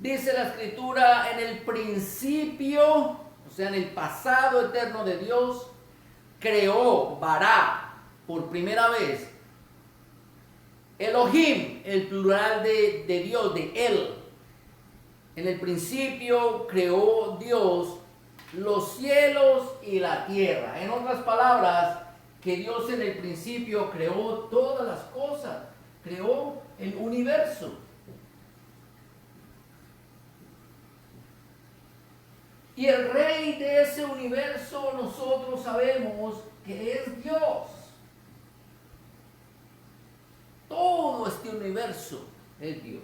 dice la escritura, en el principio, o sea, en el pasado eterno de Dios, creó, Bará, por primera vez, Elohim, el plural de Dios, de Él. En el principio creó Dios los cielos y la tierra. En otras palabras, que Dios en el principio creó todas las cosas, creó el universo. Y el rey de ese universo nosotros sabemos que es Dios. Todo este universo es Dios.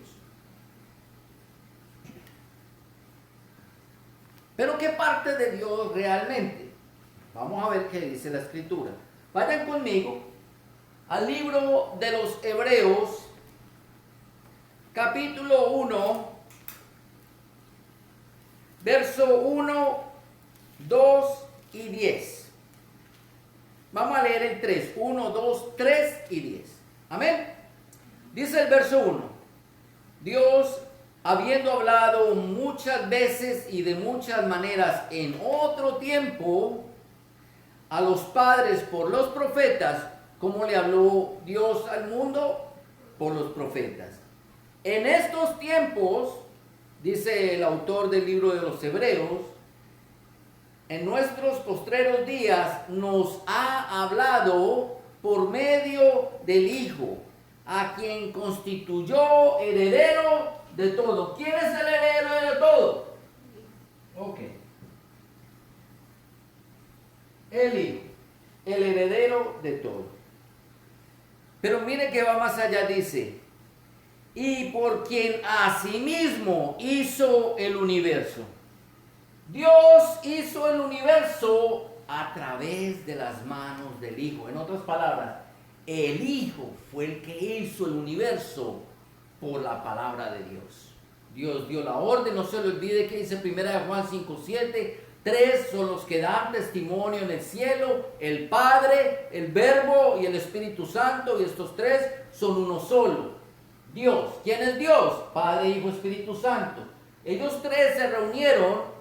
Pero ¿qué parte de Dios realmente? Vamos a ver qué dice la Escritura. Vayan conmigo al libro de los Hebreos, capítulo 1, verso 1, 2 y 10. Vamos a leer el 3. 1, 2, 3 y 10. Amén. Dice el verso 1. Dios, habiendo hablado muchas veces y de muchas maneras en otro tiempo a los padres por los profetas, ¿cómo le habló Dios al mundo? Por los profetas. En estos tiempos, dice el autor del libro de los Hebreos, en nuestros postreros días nos ha hablado por medio del Hijo, a quien constituyó heredero de todo. ¿Quién es el heredero de todo? Ok. El Hijo, el heredero de todo. Pero mire que va más allá, dice, y por quien asimismo hizo el universo. Dios hizo el universo a través de las manos del Hijo. En otras palabras, el Hijo fue el que hizo el universo por la palabra de Dios. Dios dio la orden, no se le olvide que dice 1 Juan 5:7, 3 son los que dan testimonio en el cielo, el Padre, el Verbo y el Espíritu Santo, y estos 3 son uno solo. Dios, ¿quién es Dios? Padre, Hijo, Espíritu Santo. Ellos 3 se reunieron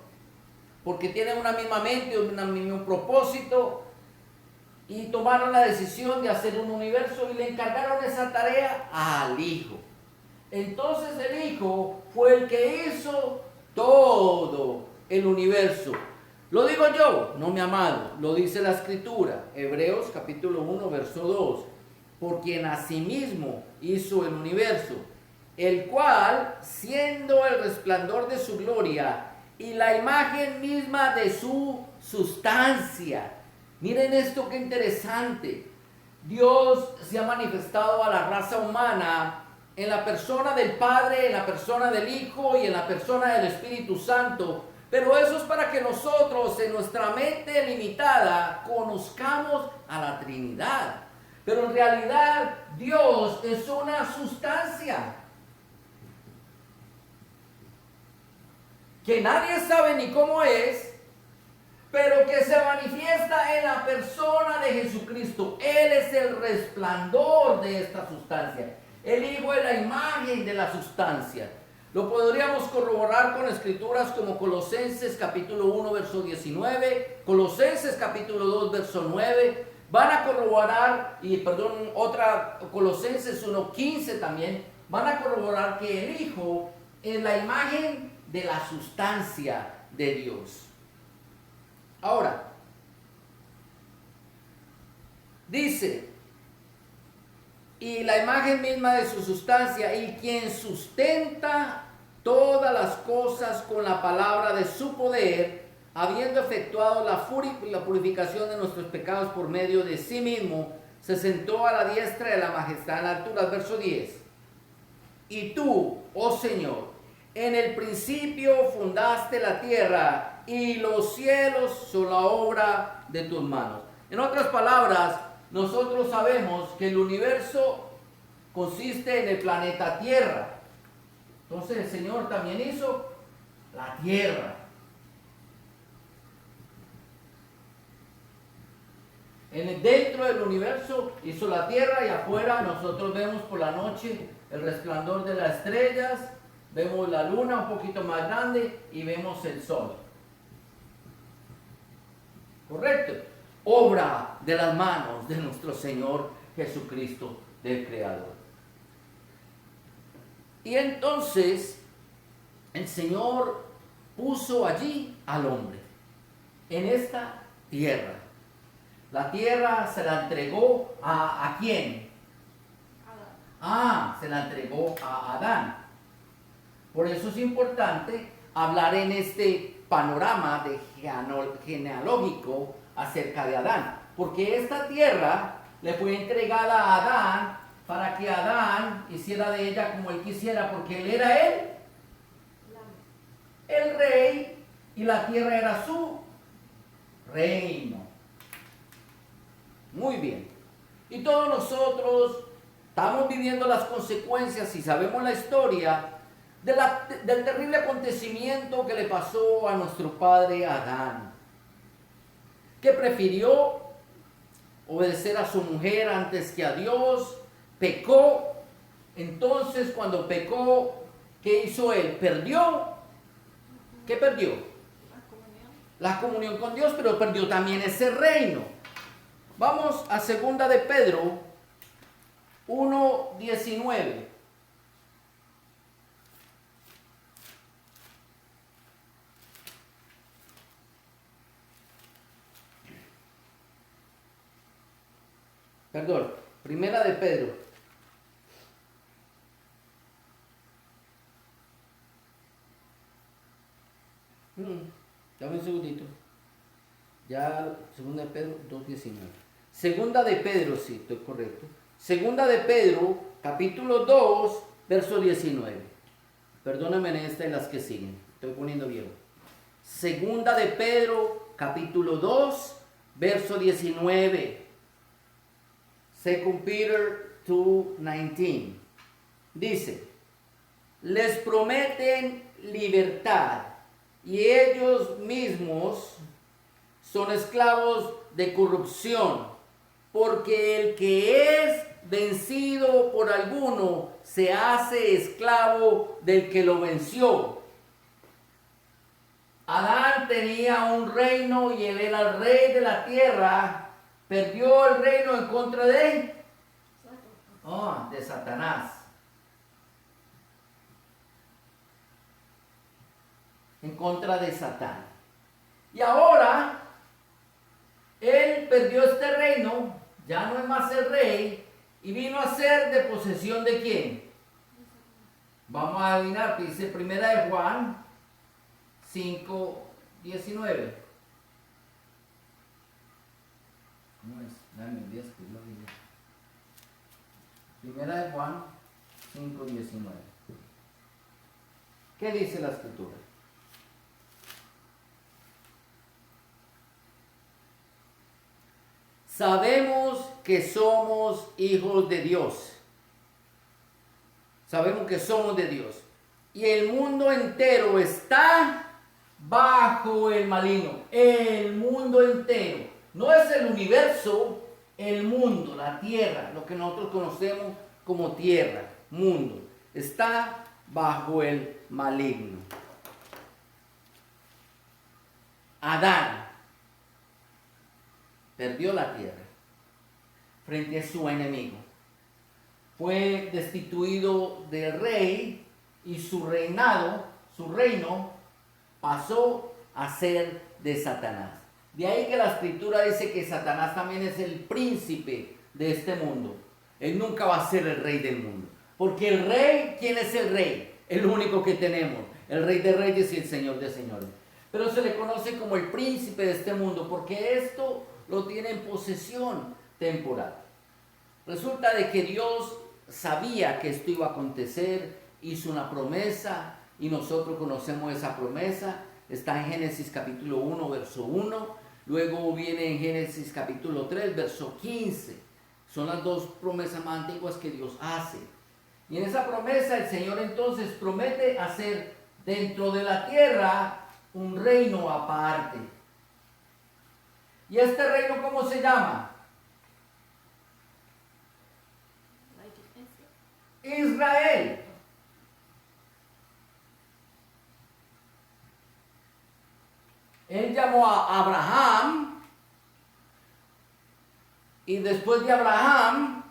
porque tienen una misma mente, un mismo propósito, y tomaron la decisión de hacer un universo y le encargaron esa tarea al Hijo. Entonces el Hijo fue el que hizo todo el universo. Lo digo yo, no mi amado, lo dice la Escritura, Hebreos capítulo 1, verso 2, por quien asimismo hizo el universo, el cual, siendo el resplandor de su gloria y la imagen misma de su sustancia. Miren esto, qué interesante. Dios se ha manifestado a la raza humana en la persona del Padre, en la persona del Hijo y en la persona del Espíritu Santo. Pero eso es para que nosotros en nuestra mente limitada conozcamos a la Trinidad. Pero en realidad Dios es una sustancia que nadie sabe ni cómo es, pero que se manifiesta en la persona de Jesucristo. Él es el resplandor de esta sustancia. El Hijo es la imagen de la sustancia. Lo podríamos corroborar con escrituras como Colosenses capítulo 1, verso 19, Colosenses capítulo 2, verso 9. Van a corroborar, Colosenses 1, 15 también, van a corroborar que el Hijo es la imagen de la sustancia de Dios. Ahora, dice, y la imagen misma de su sustancia, y quien sustenta todas las cosas con la palabra de su poder, habiendo efectuado la purificación de nuestros pecados por medio de sí mismo, se sentó a la diestra de la majestad en la altura. Verso 10. Y tú, oh Señor, en el principio fundaste la tierra, y los cielos son la obra de tus manos. En otras palabras, nosotros sabemos que el universo consiste en el planeta Tierra. Entonces el Señor también hizo la tierra. Dentro del universo hizo la tierra, y afuera nosotros vemos por la noche el resplandor de las estrellas, vemos la luna un poquito más grande y vemos el sol. ¿Correcto? Obra de las manos de nuestro Señor Jesucristo, del Creador. Y entonces el Señor puso allí al hombre, en esta tierra. La tierra se la entregó ¿a quién? Se la entregó a Adán. Por eso es importante hablar en este panorama genealógico acerca de Adán. Porque esta tierra le fue entregada a Adán para que Adán hiciera de ella como él quisiera, porque él era el rey y la tierra era su reino. Muy bien. Y todos nosotros estamos viviendo las consecuencias y sabemos la historia del terrible acontecimiento que le pasó a nuestro padre Adán, que prefirió obedecer a su mujer antes que a Dios, pecó. Entonces cuando pecó, ¿qué hizo él? Perdió. ¿Qué perdió? La comunión con Dios, pero perdió también ese reino. Vamos a 2 de Pedro 1:19. Perdón, 1 de Pedro. Dame un segundito. Ya, 2 de Pedro 2:19. 2 de Pedro, sí, estoy correcto. 2 de Pedro, capítulo 2, verso 19. Perdóname en esta y las que siguen. Estoy poniendo viejo. 2 de Pedro, capítulo 2, verso 19. 2 Peter 2:19. Dice, les prometen libertad y ellos mismos son esclavos de corrupción, porque el que es vencido por alguno se hace esclavo del que lo venció. Adán tenía un reino y él era el rey de la tierra. Perdió el reino en contra de Satanás. En contra de Satán. Y ahora él perdió este reino, ya no es más el rey, y vino a ser de posesión de ¿quién? Vamos a adivinar, dice 1 de Juan 5:19. ¿Cómo es? Dame el 10 que lo diga. 1 de Juan 5:19. ¿Qué dice la escritura? Sabemos que somos hijos de Dios. Sabemos que somos de Dios. Y el mundo entero está bajo el maligno. El mundo entero. No es el universo, el mundo, la tierra, lo que nosotros conocemos como tierra, mundo. Está bajo el maligno. Adán perdió la tierra frente a su enemigo. Fue destituido del rey y su reino pasó a ser de Satanás. De ahí que la escritura dice que Satanás también es el príncipe de este mundo. Él nunca va a ser el rey del mundo. Porque el rey, ¿quién es el rey? El único que tenemos. El rey de reyes y el señor de señores. Pero se le conoce como el príncipe de este mundo porque esto lo tiene en posesión temporal. Resulta de que Dios sabía que esto iba a acontecer, hizo una promesa y nosotros conocemos esa promesa. Está en Génesis capítulo 1, verso 1. Luego viene en Génesis capítulo 3, verso 15. Son las dos promesas más antiguas que Dios hace. Y en esa promesa el Señor entonces promete hacer dentro de la tierra un reino aparte. ¿Y este reino cómo se llama? Israel. Él llamó a Abraham Y después de Abraham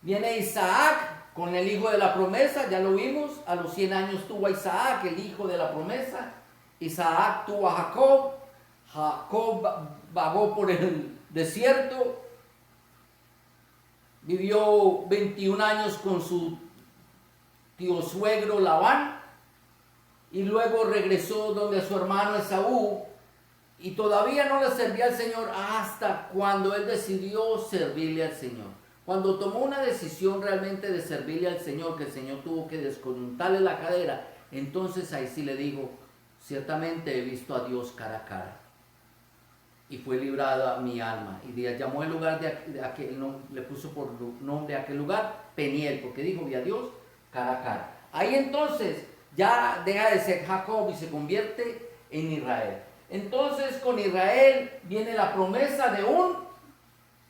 viene Isaac con el hijo de la promesa, ya lo vimos, a los 100 años tuvo a Isaac, el hijo de la promesa. Isaac tuvo a Jacob, Jacob vagó por el desierto, vivió 21 años con su tío suegro Labán y luego regresó donde su hermano Esaú y todavía no le servía al Señor hasta cuando él decidió servirle al Señor. Cuando tomó una decisión realmente de servirle al Señor, que el Señor tuvo que desconjuntarle la cadera, entonces ahí sí le dijo, ciertamente he visto a Dios cara a cara y fue librada mi alma. Y llamó el lugar de aquel, le puso por nombre a aquel lugar Peniel, porque dijo, vi a Dios cara a cara. Ahí entonces ya deja de ser Jacob y se convierte en Israel. Entonces con Israel viene la promesa de un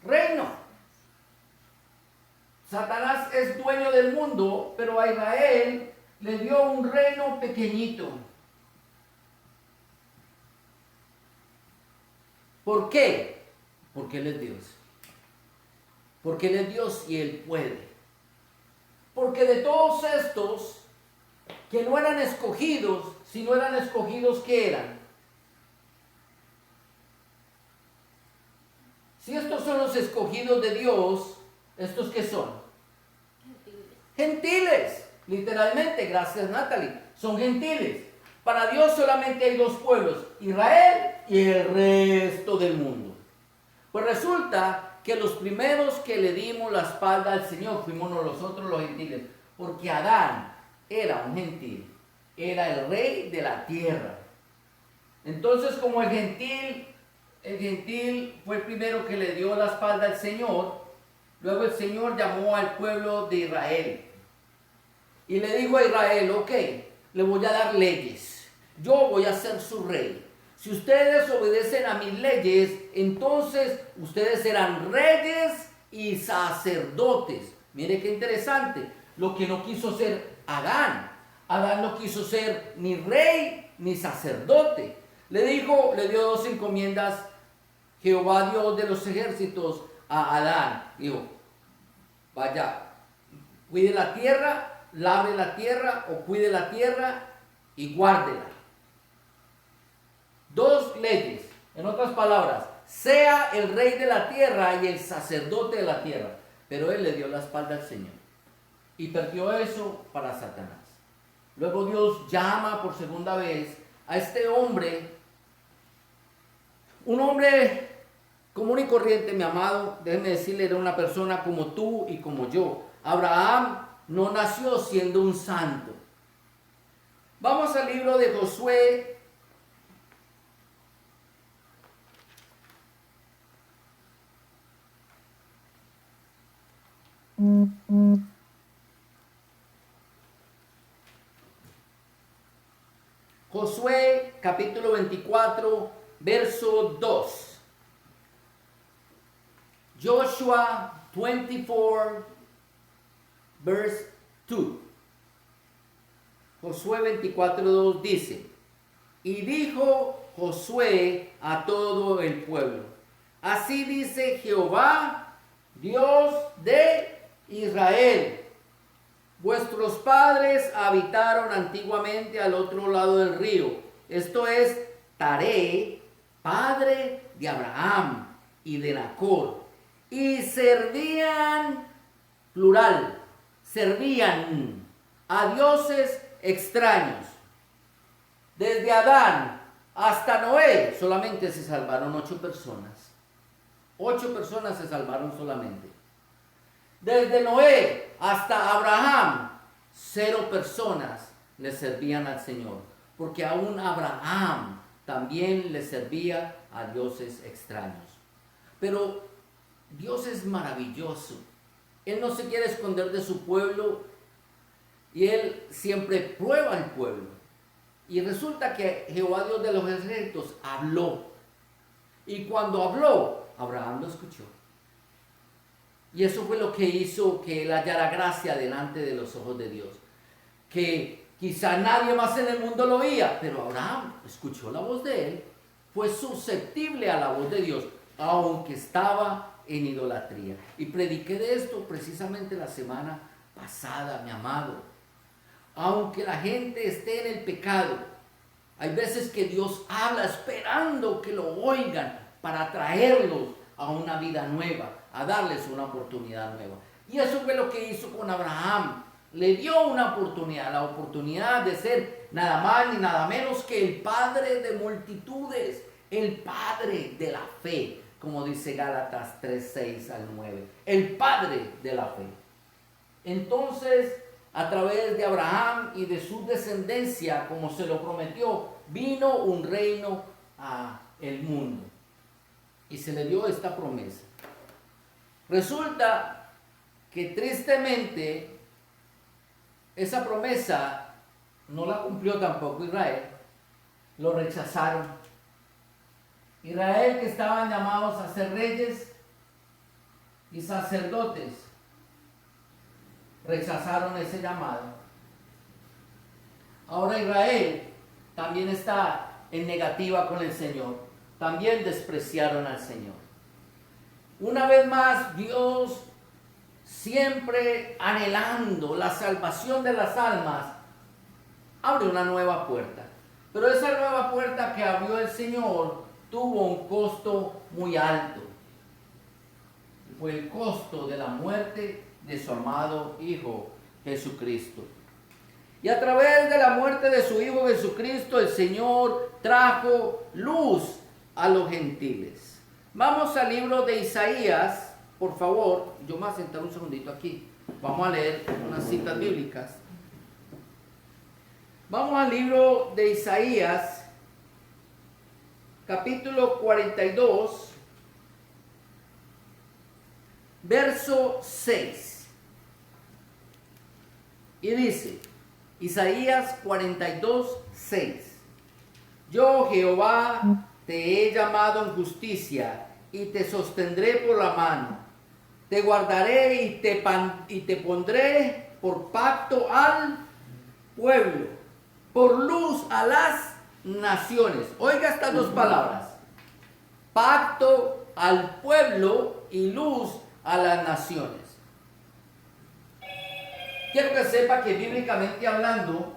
reino. Satanás es dueño del mundo, pero a Israel le dio un reino pequeñito. ¿Por qué? Porque Él es Dios. Porque Él es Dios y Él puede. Porque de todos estos que no eran escogidos, si no eran escogidos, ¿qué eran? Si estos son los escogidos de Dios, ¿estos qué son? Gentiles, literalmente, gracias Natalie, son gentiles. Para Dios solamente hay dos pueblos, Israel y el resto del mundo. Pues resulta que los primeros que le dimos la espalda al Señor fuimos nosotros los gentiles, porque Adán era un gentil, era el rey de la tierra. Entonces como el gentil fue el primero que le dio la espalda al Señor, luego el Señor llamó al pueblo de Israel y le dijo a Israel, ok, le voy a dar leyes, yo voy a ser su rey. Si ustedes obedecen a mis leyes, entonces ustedes serán reyes y sacerdotes. Mire qué interesante, lo que no quiso ser Adán. Adán no quiso ser ni rey ni sacerdote. Le dio dos encomiendas Jehová Dios de los ejércitos a Adán. Dijo, vaya, cuide la tierra, lave la tierra o cuide la tierra y guárdela. Dos leyes, en otras palabras, sea el rey de la tierra y el sacerdote de la tierra. Pero él le dio la espalda al Señor y perdió eso para Satanás. Luego Dios llama por segunda vez a este hombre, un hombre común y corriente, mi amado, déjeme decirle, era una persona como tú y como yo. Abraham no nació siendo un santo. Vamos al libro de Josué. Josué capítulo 24, verso 2. Joshua 24, verse 2. Josué 24, 2 dice, y dijo Josué a todo el pueblo, así dice Jehová, Dios de Israel, vuestros padres habitaron antiguamente al otro lado del río, esto es Taré, padre de Abraham y de Nacor, y servían, plural, servían a dioses extraños. Desde Adán hasta Noé solamente se salvaron 8 personas. 8 personas se salvaron solamente. Desde Noé hasta Abraham, 0 personas le servían al Señor, porque aún Abraham también le servía a dioses extraños. Pero Dios es maravilloso. Él no se quiere esconder de su pueblo y Él siempre prueba al pueblo. Y resulta que Jehová Dios de los ejércitos habló. Y cuando habló, Abraham lo escuchó. Y eso fue lo que hizo que él hallara gracia delante de los ojos de Dios. Que quizá nadie más en el mundo lo oía, pero Abraham escuchó la voz de él, fue susceptible a la voz de Dios. aunque estaba en idolatría. Y prediqué de esto precisamente la semana pasada, mi amado. Aunque la gente esté en el pecado, hay veces que Dios habla esperando que lo oigan para traerlos a una vida nueva, a darles una oportunidad nueva. Y eso fue lo que hizo con Abraham. Le dio una oportunidad, la oportunidad de ser nada más ni nada menos que el padre de multitudes, el padre de la fe, como dice Gálatas 3:6 al 9, el padre de la fe. Entonces, a través de Abraham y de su descendencia, como se lo prometió, vino un reino a el mundo. Y se le dio esta promesa. Resulta que tristemente esa promesa no la cumplió tampoco Israel. Lo rechazaron. Israel, que estaban llamados a ser reyes y sacerdotes, rechazaron ese llamado. Ahora Israel también está en negativa con el Señor. También despreciaron al Señor. Una vez más, Dios, siempre anhelando la salvación de las almas, abre una nueva puerta. Pero esa nueva puerta que abrió el Señor tuvo un costo muy alto. Fue el costo de la muerte de su amado Hijo Jesucristo. Y a través de la muerte de su Hijo Jesucristo, el Señor trajo luz a los gentiles. Vamos al libro de Isaías, por favor. Yo me voy a sentar un segundito aquí. Vamos a leer unas citas bíblicas. Vamos al libro de Isaías, capítulo 42, verso 6. Y dice, Isaías 42, 6. Yo, Jehová, te he llamado en justicia y te sostendré por la mano. Te guardaré y te pondré por pacto al pueblo, por luz a las naciones. Oiga estas dos palabras. Pacto al pueblo y luz a las naciones. Quiero que sepa que bíblicamente hablando,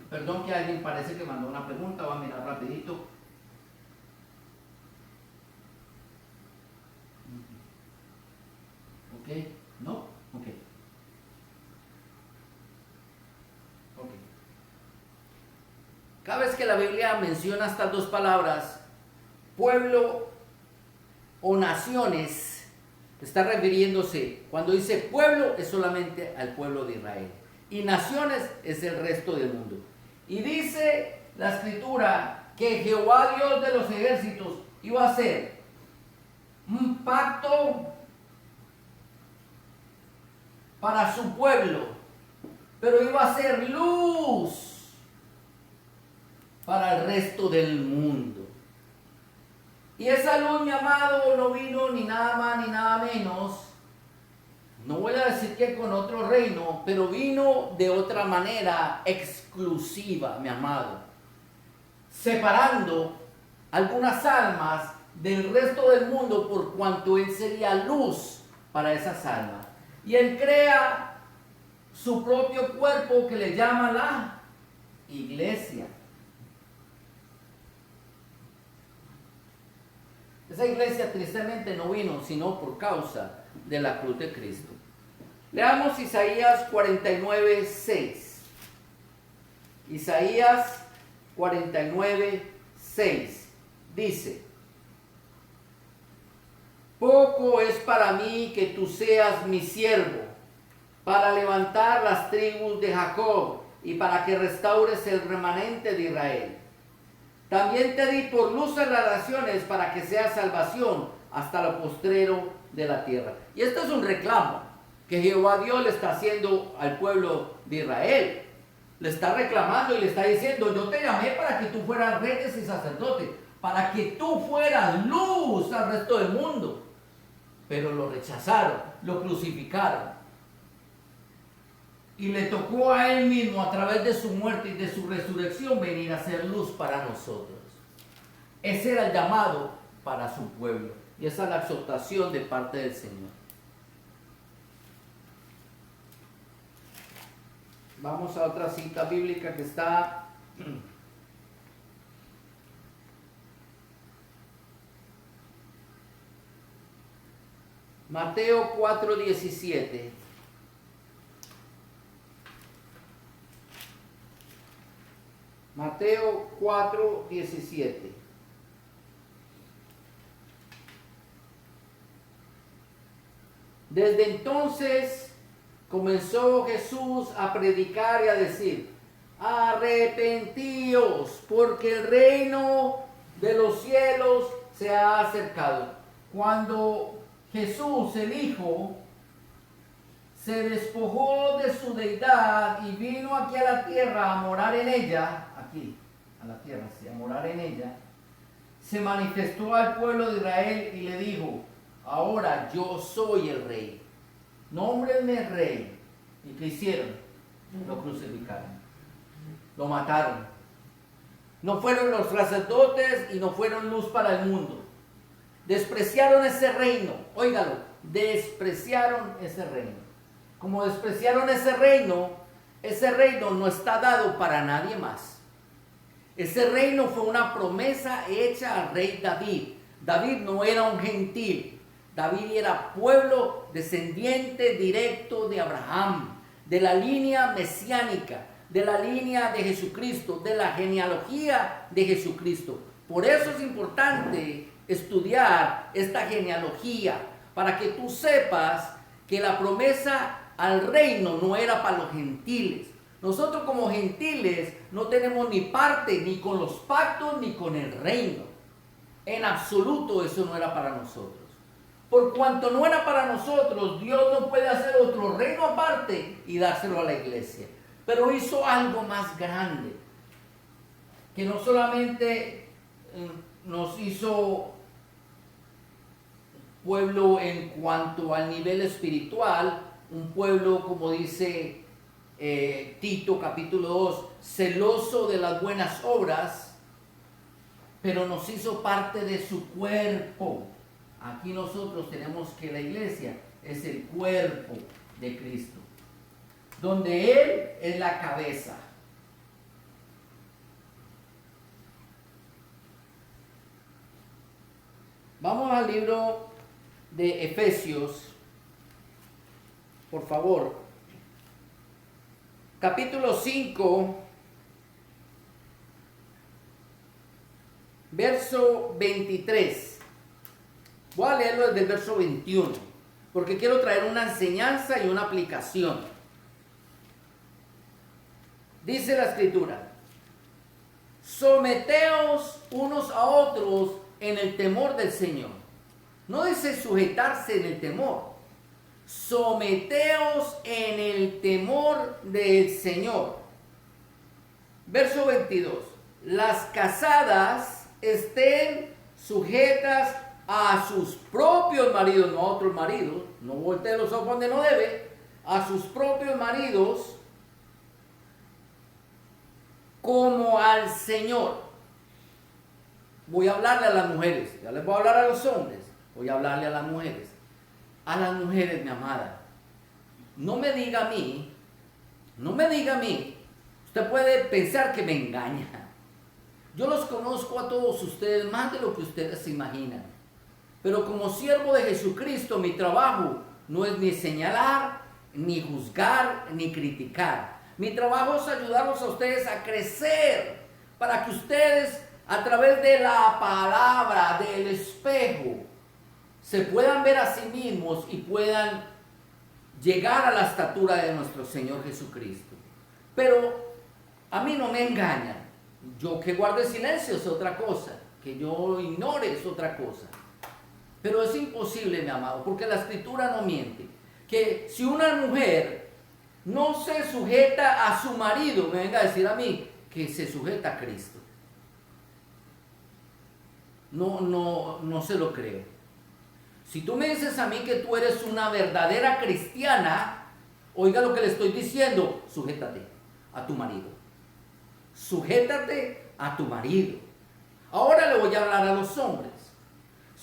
perdón que alguien parece que mandó una pregunta, voy a mirar rapidito. ¿Ok? ¿No? Ok. Ok. Cada vez que la Biblia menciona estas dos palabras, pueblo o naciones, está refiriéndose, cuando dice pueblo es solamente al pueblo de Israel y naciones es el resto del mundo. Y dice la escritura que Jehová Dios de los ejércitos iba a hacer un pacto para su pueblo, pero iba a ser luz para el resto del mundo. Y esa luz, mi amado, no vino ni nada más ni nada menos, no voy a decir que con otro reino, pero vino de otra manera exclusiva, mi amado, separando algunas almas del resto del mundo por cuanto Él sería luz para esas almas. Y Él crea su propio cuerpo que le llama la iglesia. Esa iglesia tristemente no vino sino por causa de la cruz de Cristo. Leamos Isaías 49, 6. Isaías 49, 6. Dice: poco es para mí que tú seas mi siervo, para levantar las tribus de Jacob y para que restaures el remanente de Israel. También te di por luz en las naciones para que sea salvación hasta lo postrero de la tierra. Y esto es un reclamo que Jehová Dios le está haciendo al pueblo de Israel. Le está reclamando y le está diciendo: yo te llamé para que tú fueras reyes y sacerdotes, para que tú fueras luz al resto del mundo. Pero lo rechazaron, lo crucificaron. Y le tocó a Él mismo, a través de su muerte y de su resurrección, venir a ser luz para nosotros. Ese era el llamado para su pueblo. Y esa es la exhortación de parte del Señor. Vamos a otra cita bíblica que está Mateo 4:17. Mateo 4:17. Desde entonces comenzó Jesús a predicar y a decir: arrepentíos, porque el reino de los cielos se ha acercado. Cuando Jesús, el Hijo, se despojó de su deidad y vino aquí a la tierra a morar en ella, aquí, a la tierra, sí, a morar en ella, se manifestó al pueblo de Israel y le dijo: ahora yo soy el rey, nómbrenme rey. ¿Y qué hicieron? Lo crucificaron, lo mataron. No fueron los sacerdotes y no fueron luz para el mundo. Despreciaron ese reino, óigalo, despreciaron ese reino. Como despreciaron ese reino no está dado para nadie más. Ese reino fue una promesa hecha al rey David. David no era un gentil. David era pueblo descendiente directo de Abraham, de la línea mesiánica, de la línea de Jesucristo, de la genealogía de Jesucristo. Por eso es importante estudiar esta genealogía, para que tú sepas que la promesa al reino no era para los gentiles. Nosotros como gentiles no tenemos ni parte ni con los pactos ni con el reino. En absoluto eso no era para nosotros. Por cuanto no era para nosotros, Dios no puede hacer otro reino aparte y dárselo a la iglesia. Pero hizo algo más grande, que no solamente nos hizo pueblo en cuanto al nivel espiritual, un pueblo, como dice Tito capítulo 2, celoso de las buenas obras, pero nos hizo parte de su cuerpo. Aquí nosotros tenemos que la iglesia es el cuerpo de Cristo, donde Él es la cabeza. Vamos al libro de Efesios, por favor. Capítulo 5, verso 23. Voy a leerlo desde el verso 21, porque quiero traer una enseñanza y una aplicación. Dice la Escritura: someteos unos a otros en el temor del Señor. No dice sujetarse en el temor. Someteos en el temor del Señor. Verso 22. Las casadas estén sujetas a sus propios maridos, no a otros maridos. No volteen los ojos donde no debe. A sus propios maridos como al Señor. Voy a hablarle a las mujeres. Ya les voy a hablar a los hombres. Voy a hablarle a las mujeres. A las mujeres, mi amada. No me diga a mí. Usted puede pensar que me engaña. Yo los conozco a todos ustedes más de lo que ustedes se imaginan. Pero como siervo de Jesucristo, mi trabajo no es ni señalar, ni juzgar, ni criticar. Mi trabajo es ayudarlos a ustedes a crecer, para que ustedes, a través de la palabra, del espejo, se puedan ver a sí mismos y puedan llegar a la estatura de nuestro Señor Jesucristo. Pero a mí no me engañan. Yo que guarde silencio es otra cosa, que yo ignore es otra cosa. Pero es imposible, mi amado, porque la Escritura no miente. Que si una mujer no se sujeta a su marido, me venga a decir a mí que se sujeta a Cristo. No se lo creo. Si tú me dices a mí que tú eres una verdadera cristiana, oiga lo que le estoy diciendo: sujétate a tu marido. Sujétate a tu marido. Ahora le voy a hablar a los hombres.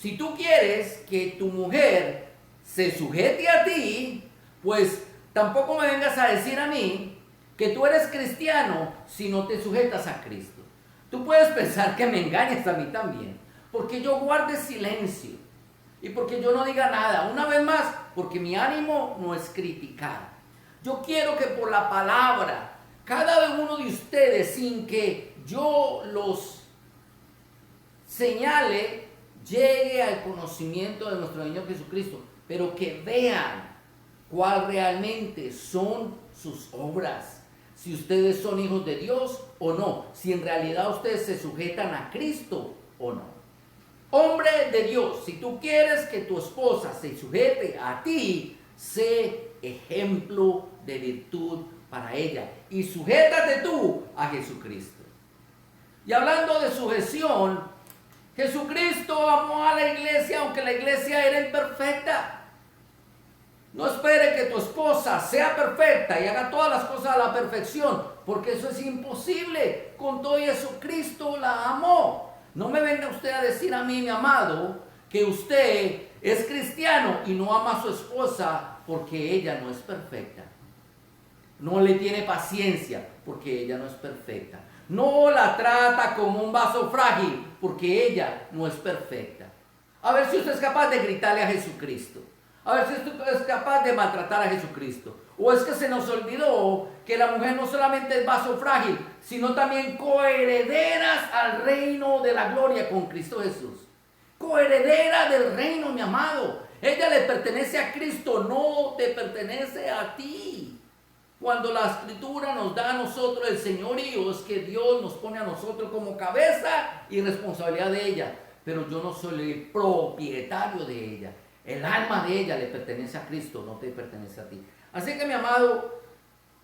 Si tú quieres que tu mujer se sujete a ti, pues tampoco me vengas a decir a mí que tú eres cristiano si no te sujetas a Cristo. Tú puedes pensar que me engañas a mí también, porque yo guarde silencio y porque yo no diga nada. Una vez más, porque mi ánimo no es criticar. Yo quiero que por la palabra, cada uno de ustedes, sin que yo los señale, llegue al conocimiento de nuestro Señor Jesucristo, pero que vean cuál realmente son sus obras. Si ustedes son hijos de Dios o no, si en realidad ustedes se sujetan a Cristo o no. Hombre de Dios, si tú quieres que tu esposa se sujete a ti, sé ejemplo de virtud para ella y sujétate tú a Jesucristo. Y hablando de sujeción, Jesucristo amó a la iglesia aunque la iglesia era imperfecta. No espere que tu esposa sea perfecta y haga todas las cosas a la perfección, porque eso es imposible. Con todo eso, Cristo la amó. No me venga usted a decir a mí, mi amado, que usted es cristiano y no ama a su esposa porque ella no es perfecta. No le tiene paciencia porque ella no es perfecta. No la trata como un vaso frágil porque ella no es perfecta. A ver si usted es capaz de gritarle a Jesucristo. A ver si usted es capaz de maltratar a Jesucristo. O es que se nos olvidó que la mujer no solamente es vaso frágil, sino también coherederas al reino de la gloria con Cristo Jesús. Coheredera del reino, mi amado. Ella le pertenece a Cristo, no te pertenece a ti. Cuando la Escritura nos da a nosotros el señorío, es que Dios nos pone a nosotros como cabeza y responsabilidad de ella. Pero yo no soy el propietario de ella. El alma de ella le pertenece a Cristo, no te pertenece a ti. Así que, mi amado,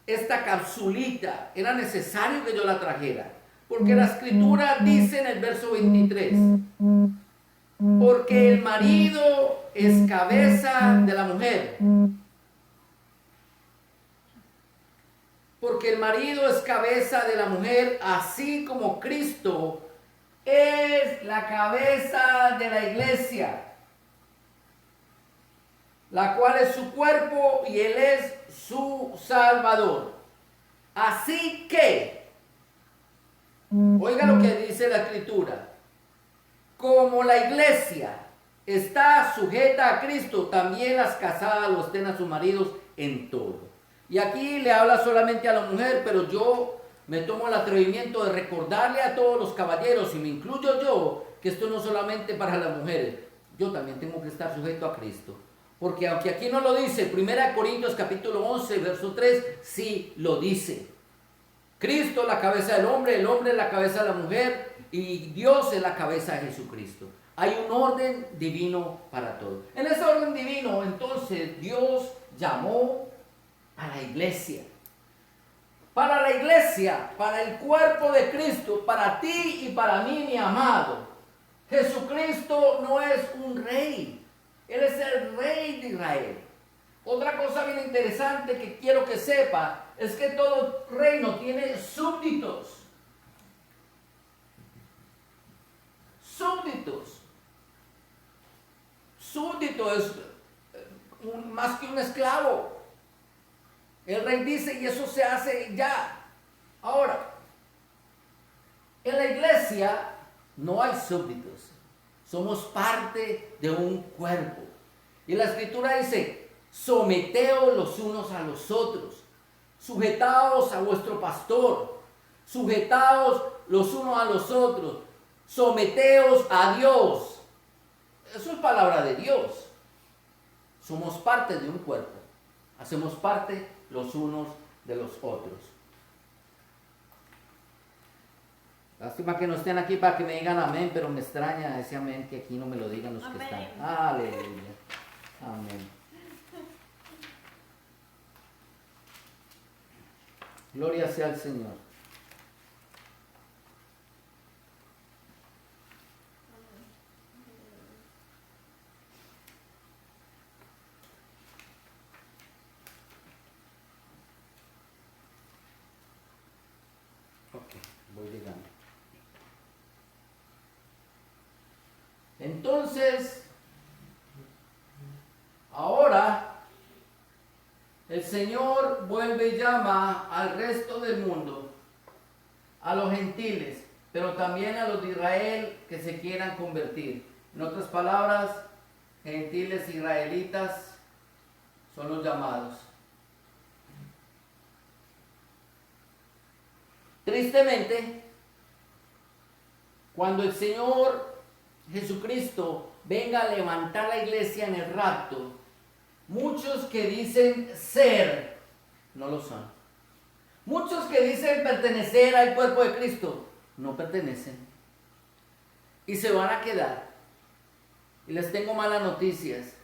esta capsulita era necesario que yo la trajera. Porque la Escritura dice en el verso 23, porque el marido es cabeza de la mujer. Porque el marido es cabeza de la mujer, así como Cristo es la cabeza de la iglesia, la cual es su cuerpo y Él es su Salvador. Así que, oiga lo que dice la Escritura, como la iglesia está sujeta a Cristo, también las casadas lo estén a sus maridos en todo. Y aquí le habla solamente a la mujer, pero yo me tomo el atrevimiento de recordarle a todos los caballeros, y me incluyo yo, que esto no es solamente para las mujeres, yo también tengo que estar sujeto a Cristo. Porque aunque aquí no lo dice, 1 Corintios capítulo 11, verso 3, sí lo dice. Cristo es la cabeza del hombre, el hombre es la cabeza de la mujer, y Dios es la cabeza de Jesucristo. Hay un orden divino para todo. En ese orden divino, entonces, Dios llamó a la iglesia. Para la iglesia, para el cuerpo de Cristo, para ti y para mí, mi amado. Jesucristo no es un rey. Él es el rey de Israel. Otra cosa bien interesante que quiero que sepa es que todo reino tiene súbditos. Súbditos. Súbdito es más que un esclavo. El rey dice y eso se hace ya. Ahora, en la iglesia no hay súbditos. Somos parte de un cuerpo. Y la Escritura dice, someteos los unos a los otros. Sujetaos a vuestro pastor. Sujetaos los unos a los otros. Someteos a Dios. Eso es palabra de Dios. Somos parte de un cuerpo. Hacemos parte los unos de los otros. Lástima que no estén aquí para que me digan amén, pero me extraña ese amén que aquí no me lo digan los amén. Que están. Aleluya. Amén. Gloria sea al Señor. Ok, voy llegando. Entonces, ahora el Señor vuelve y llama al resto del mundo, a los gentiles, pero también a los de Israel que se quieran convertir. En otras palabras, gentiles israelitas son los llamados. Tristemente, cuando el Señor Jesucristo venga a levantar la iglesia en el rapto, muchos que dicen ser, no lo son. Muchos que dicen pertenecer al cuerpo de Cristo, no pertenecen. Y se van a quedar. Y les tengo malas noticias.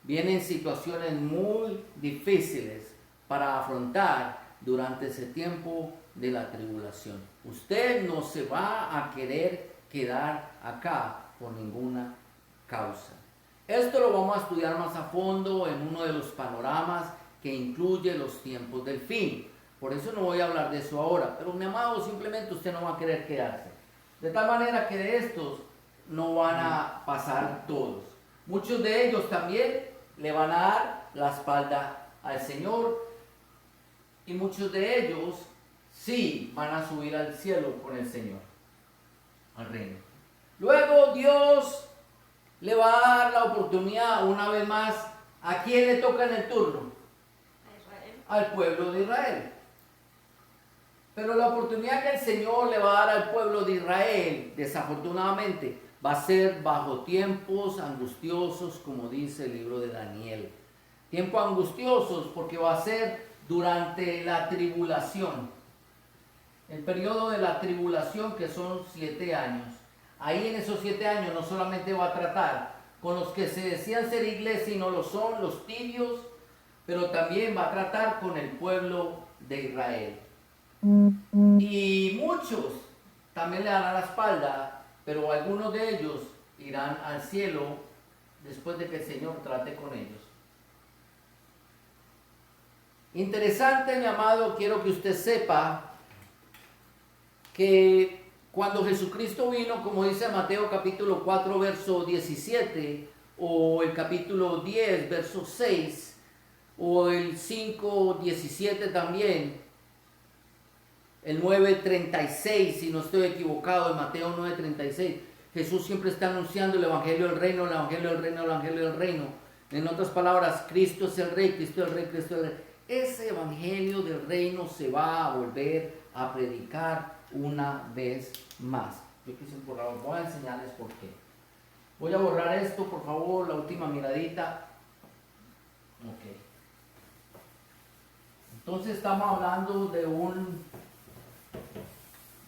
Vienen situaciones muy difíciles para afrontar durante ese tiempo de la tribulación. Usted no se va a querer quedar acá por ninguna causa. Esto lo vamos a estudiar más a fondo en uno de los panoramas que incluye los tiempos del fin. Por eso no voy a hablar de eso ahora. Pero mi amado, simplemente usted no va a querer quedarse. De tal manera que de estos no van a pasar todos. Muchos de ellos también le van a dar la espalda al Señor. Y muchos de ellos sí van a subir al cielo con el Señor, al reino. Luego Dios le va a dar la oportunidad una vez más. ¿A quién le toca en el turno? A Israel. Al pueblo de Israel. Pero la oportunidad que el Señor le va a dar al pueblo de Israel, desafortunadamente, va a ser bajo tiempos angustiosos, como dice el libro de Daniel. Tiempos angustiosos porque va a ser durante la tribulación. El periodo de la tribulación, que son 7 años. Ahí en esos 7 años no solamente va a tratar con los que se decían ser iglesia y no lo son, los tibios, pero también va a tratar con el pueblo de Israel. Y muchos también le darán la espalda, pero algunos de ellos irán al cielo después de que el Señor trate con ellos. Interesante, mi amado, quiero que usted sepa que cuando Jesucristo vino, como dice Mateo capítulo 4, verso 17, o el capítulo 10, verso 6, o el 5, 17 también, el 9:36, si no estoy equivocado, en Mateo 9:36, Jesús siempre está anunciando el Evangelio del Reino, el Evangelio del Reino, el Evangelio del Reino. En otras palabras, Cristo es el Rey, Cristo es el Rey, Cristo es el Rey. Ese Evangelio del Reino se va a volver a predicar una vez más. Yo quise borrar, voy a enseñarles por qué. Voy a borrar esto, por favor, la última miradita. Ok. Entonces estamos hablando de un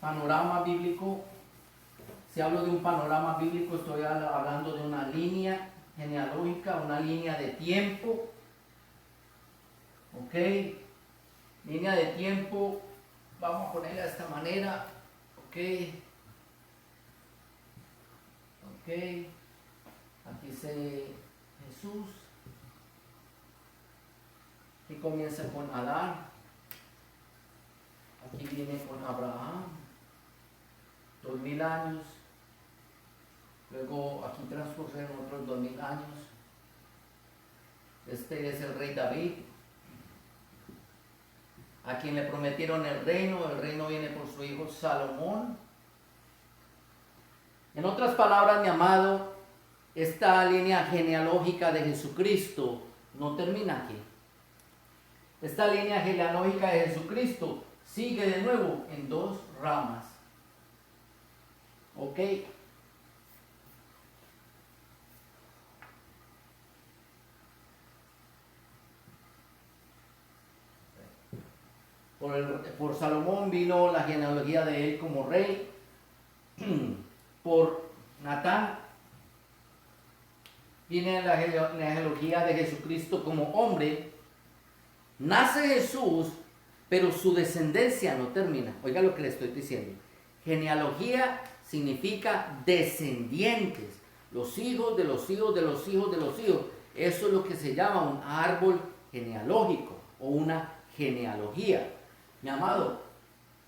panorama bíblico. Si hablo de un panorama bíblico, estoy hablando de una línea genealógica, una línea de tiempo. Ok, línea de tiempo, vamos a ponerla de esta manera. Ok, aquí dice Jesús, y comienza con Adán, aquí viene con Abraham, 2000 años, luego aquí transcurren otros 2000 años. Este es el rey David, a quien le prometieron el reino viene por su hijo Salomón. En otras palabras, mi amado, esta línea genealógica de Jesucristo no termina aquí. Esta línea genealógica de Jesucristo sigue de nuevo en 2 ramas. ¿Ok? Por Salomón vino la genealogía de él como rey. Por Natán viene la genealogía de Jesucristo como hombre. Nace Jesús, pero su descendencia no termina. Oiga lo que le estoy diciendo. Genealogía significa descendientes. Los hijos de los hijos de los hijos de los hijos. Eso es lo que se llama un árbol genealógico o una genealogía. Mi amado,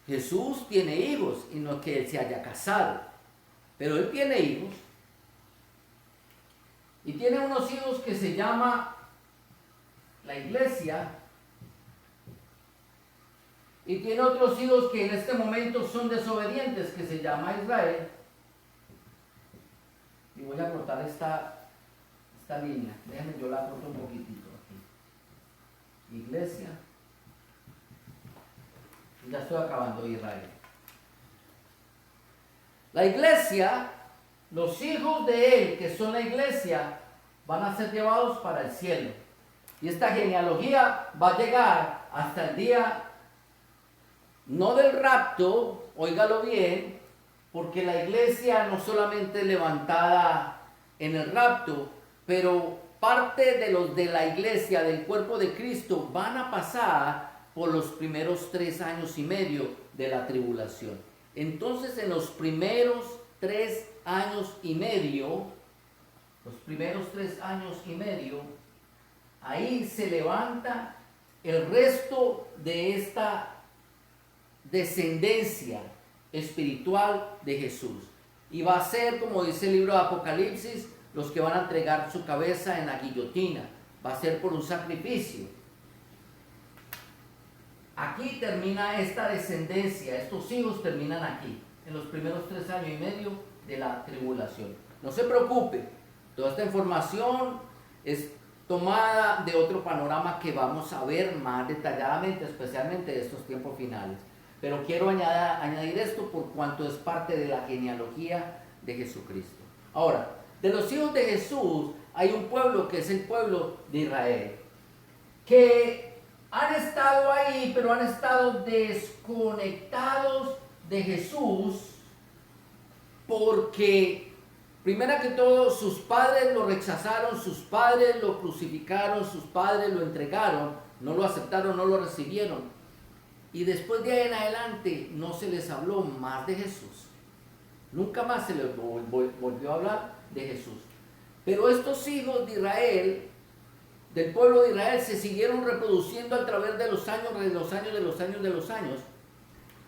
Jesús tiene hijos y no es que él se haya casado, pero él tiene hijos. Y tiene unos hijos que se llama la iglesia. Y tiene otros hijos que en este momento son desobedientes, que se llama Israel. Y voy a cortar esta línea. Déjenme, yo la corto un poquitito aquí. Iglesia. Y ya estoy acabando Israel. La iglesia, los hijos de él, que son la iglesia, van a ser llevados para el cielo. Y esta genealogía va a llegar hasta el día, no del rapto, óigalo bien, porque la iglesia no solamente es levantada en el rapto, pero parte de los de la iglesia, del cuerpo de Cristo, van a pasar por los primeros 3 años y medio de la tribulación. Entonces, en los primeros 3 años y medio, ahí se levanta el resto de esta descendencia espiritual de Jesús. Y va a ser, como dice el libro de Apocalipsis, los que van a entregar su cabeza en la guillotina. Va a ser por un sacrificio. Aquí termina esta descendencia, estos hijos terminan aquí, en los primeros 3 años y medio de la tribulación. No se preocupe, toda esta información es tomada de otro panorama que vamos a ver más detalladamente, especialmente de estos tiempos finales. Pero quiero añadir esto por cuanto es parte de la genealogía de Jesucristo. Ahora, de los hijos de Jesús hay un pueblo que es el pueblo de Israel, que han estado ahí, pero han estado desconectados de Jesús porque, primero que todo, sus padres lo rechazaron, sus padres lo crucificaron, sus padres lo entregaron, no lo aceptaron, no lo recibieron. Y después de ahí en adelante no se les habló más de Jesús. Nunca más se les volvió a hablar de Jesús. Pero estos hijos de Israel, del pueblo de Israel, se siguieron reproduciendo a través de los años,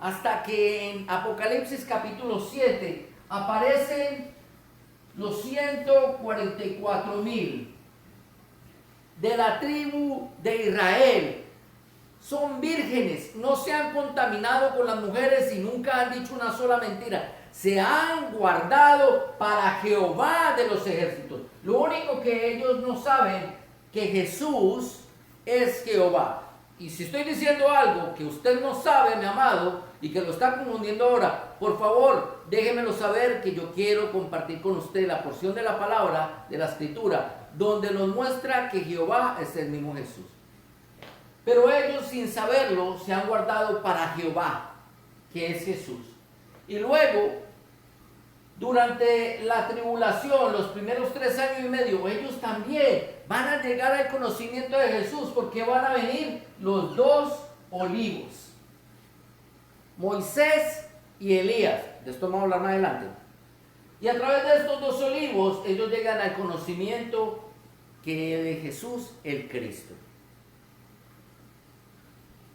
hasta que en Apocalipsis capítulo 7 aparecen los 144,000 de la tribu de Israel. Son vírgenes, no se han contaminado con las mujeres y nunca han dicho una sola mentira. Se han guardado para Jehová de los ejércitos. Lo único que ellos no saben, que Jesús es Jehová. Y si estoy diciendo algo que usted no sabe, mi amado, y que lo está confundiendo ahora, por favor, déjemelo saber, que yo quiero compartir con usted la porción de la palabra, de la escritura, donde nos muestra que Jehová es el mismo Jesús. Pero ellos, sin saberlo, se han guardado para Jehová, que es Jesús. Y luego, durante la tribulación, los primeros 3 años y medio, ellos también van a llegar al conocimiento de Jesús, porque van a venir los 2 olivos, Moisés y Elías. De esto vamos a hablar más adelante. Y a través de estos 2 olivos, ellos llegan al conocimiento que de Jesús el Cristo.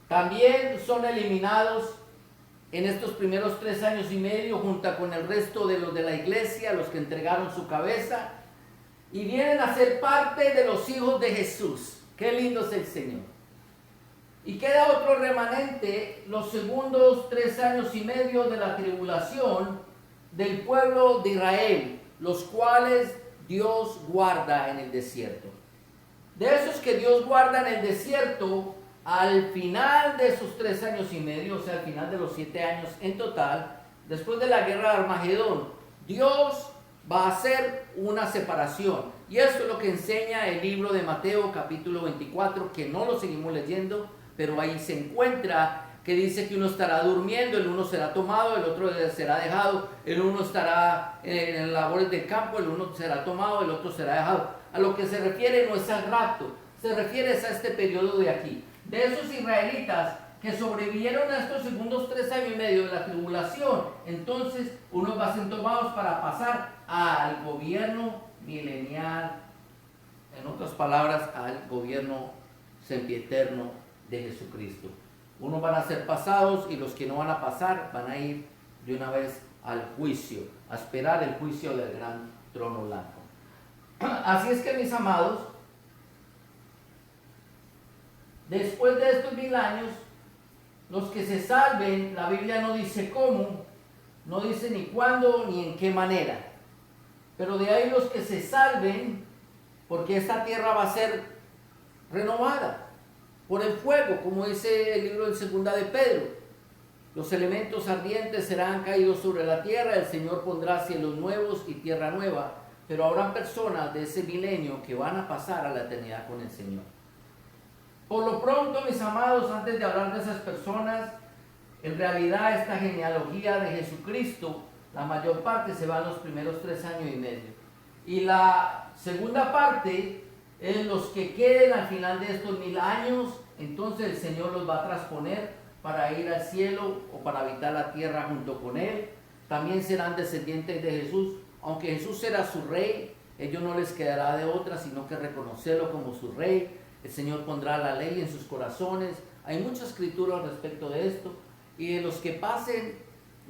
También son eliminados en estos primeros 3 años y medio, junto con el resto de los de la iglesia, los que entregaron su cabeza, y vienen a ser parte de los hijos de Jesús. Qué lindo es el Señor. Y queda otro remanente, los segundos 3 años y medio de la tribulación del pueblo de Israel, los cuales Dios guarda en el desierto. De esos que Dios guarda en el desierto, al final de esos 3 años y medio, o sea, al final de los 7 años en total, después de la guerra de Armagedón, Dios va a hacer una separación. Y esto es lo que enseña el libro de Mateo capítulo 24, que no lo seguimos leyendo, pero ahí se encuentra que dice que uno estará durmiendo, el uno será tomado, el otro será dejado, el uno estará en labores del campo, el uno será tomado, el otro será dejado. A lo que se refiere no es al rapto, se refiere a este periodo de aquí. De esos israelitas que sobrevivieron a estos segundos 3 años y medio de la tribulación, entonces unos van a ser tomados para pasar al gobierno milenial, en otras palabras, al gobierno sempiterno de Jesucristo. Unos van a ser pasados y los que no van a pasar van a ir de una vez al juicio, a esperar el juicio del gran trono blanco. Así es que, mis amados, después de estos 1000 años, los que se salven, la Biblia no dice cómo, no dice ni cuándo ni en qué manera. Pero de ahí los que se salven, porque esta tierra va a ser renovada por el fuego, como dice el libro de Segunda de Pedro. Los elementos ardientes serán caídos sobre la tierra, el Señor pondrá cielos nuevos y tierra nueva, pero habrá personas de ese milenio que van a pasar a la eternidad con el Señor. Por lo pronto, mis amados, antes de hablar de esas personas, en realidad esta genealogía de Jesucristo, la mayor parte se va en los primeros 3 años y medio. Y la segunda parte es los que queden al final de estos 1000 años, entonces el Señor los va a trasponer para ir al cielo o para habitar la tierra junto con Él. También serán descendientes de Jesús, aunque Jesús será su rey, ellos no les quedará de otra sino que reconocerlo como su rey. El Señor pondrá la ley en sus corazones. Hay mucha escritura al respecto de esto. Y de los que pasen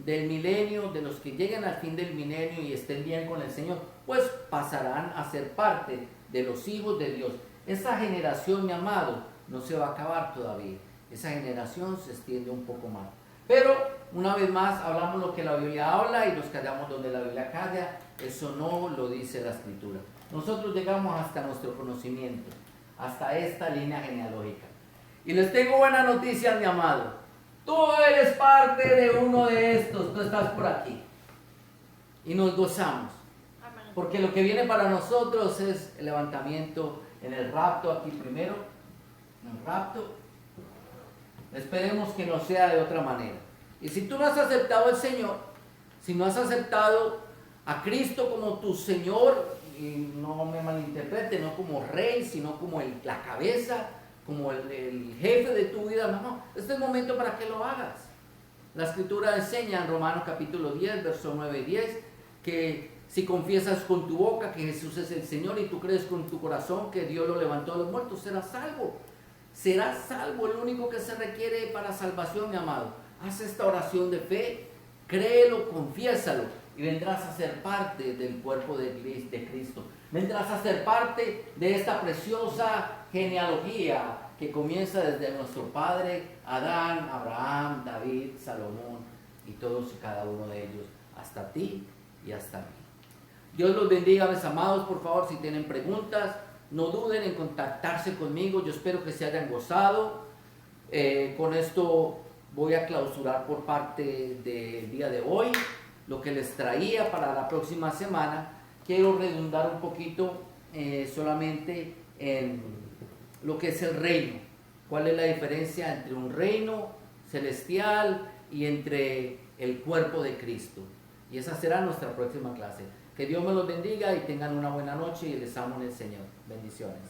del milenio, de los que lleguen al fin del milenio y estén bien con el Señor, pues pasarán a ser parte de los hijos de Dios. Esa generación, mi amado, no se va a acabar todavía. Esa generación se extiende un poco más. Pero, una vez más, hablamos lo que la Biblia habla y nos callamos donde la Biblia calla. Eso no lo dice la Escritura. Nosotros llegamos hasta nuestro conocimiento, hasta esta línea genealógica. Y les tengo buena noticia, mi amado. Tú eres parte de uno de estos, tú estás por aquí. Y nos gozamos. Porque lo que viene para nosotros es el levantamiento en el rapto aquí primero. En el rapto. Esperemos que no sea de otra manera. Y si tú no has aceptado al Señor, si no has aceptado a Cristo como tu Señor, y no me malinterprete, no como rey, sino como la cabeza, como el jefe de tu vida, no, este es el momento para que lo hagas. La Escritura enseña en Romanos capítulo 10, versos 9 y 10, que si confiesas con tu boca que Jesús es el Señor y tú crees con tu corazón que Dios lo levantó de los muertos, serás salvo. Serás salvo, lo único que se requiere para salvación, mi amado. Haz esta oración de fe, créelo, confiésalo y vendrás a ser parte del cuerpo de Cristo. Vendrás a ser parte de esta preciosa genealogía que comienza desde nuestro padre Adán, Abraham, David, Salomón y todos y cada uno de ellos, hasta ti y hasta mí. Dios los bendiga, mis amados. Por favor, si tienen preguntas, no duden en contactarse conmigo. Yo espero que se hayan gozado. Con esto voy a clausurar por parte del día de hoy lo que les traía para la próxima semana. Quiero redundar un poquito solamente en lo que es el reino. ¿Cuál es la diferencia entre un reino celestial y entre el cuerpo de Cristo? Y esa será nuestra próxima clase. Que Dios me los bendiga y tengan una buena noche y les amo en el Señor. Bendiciones.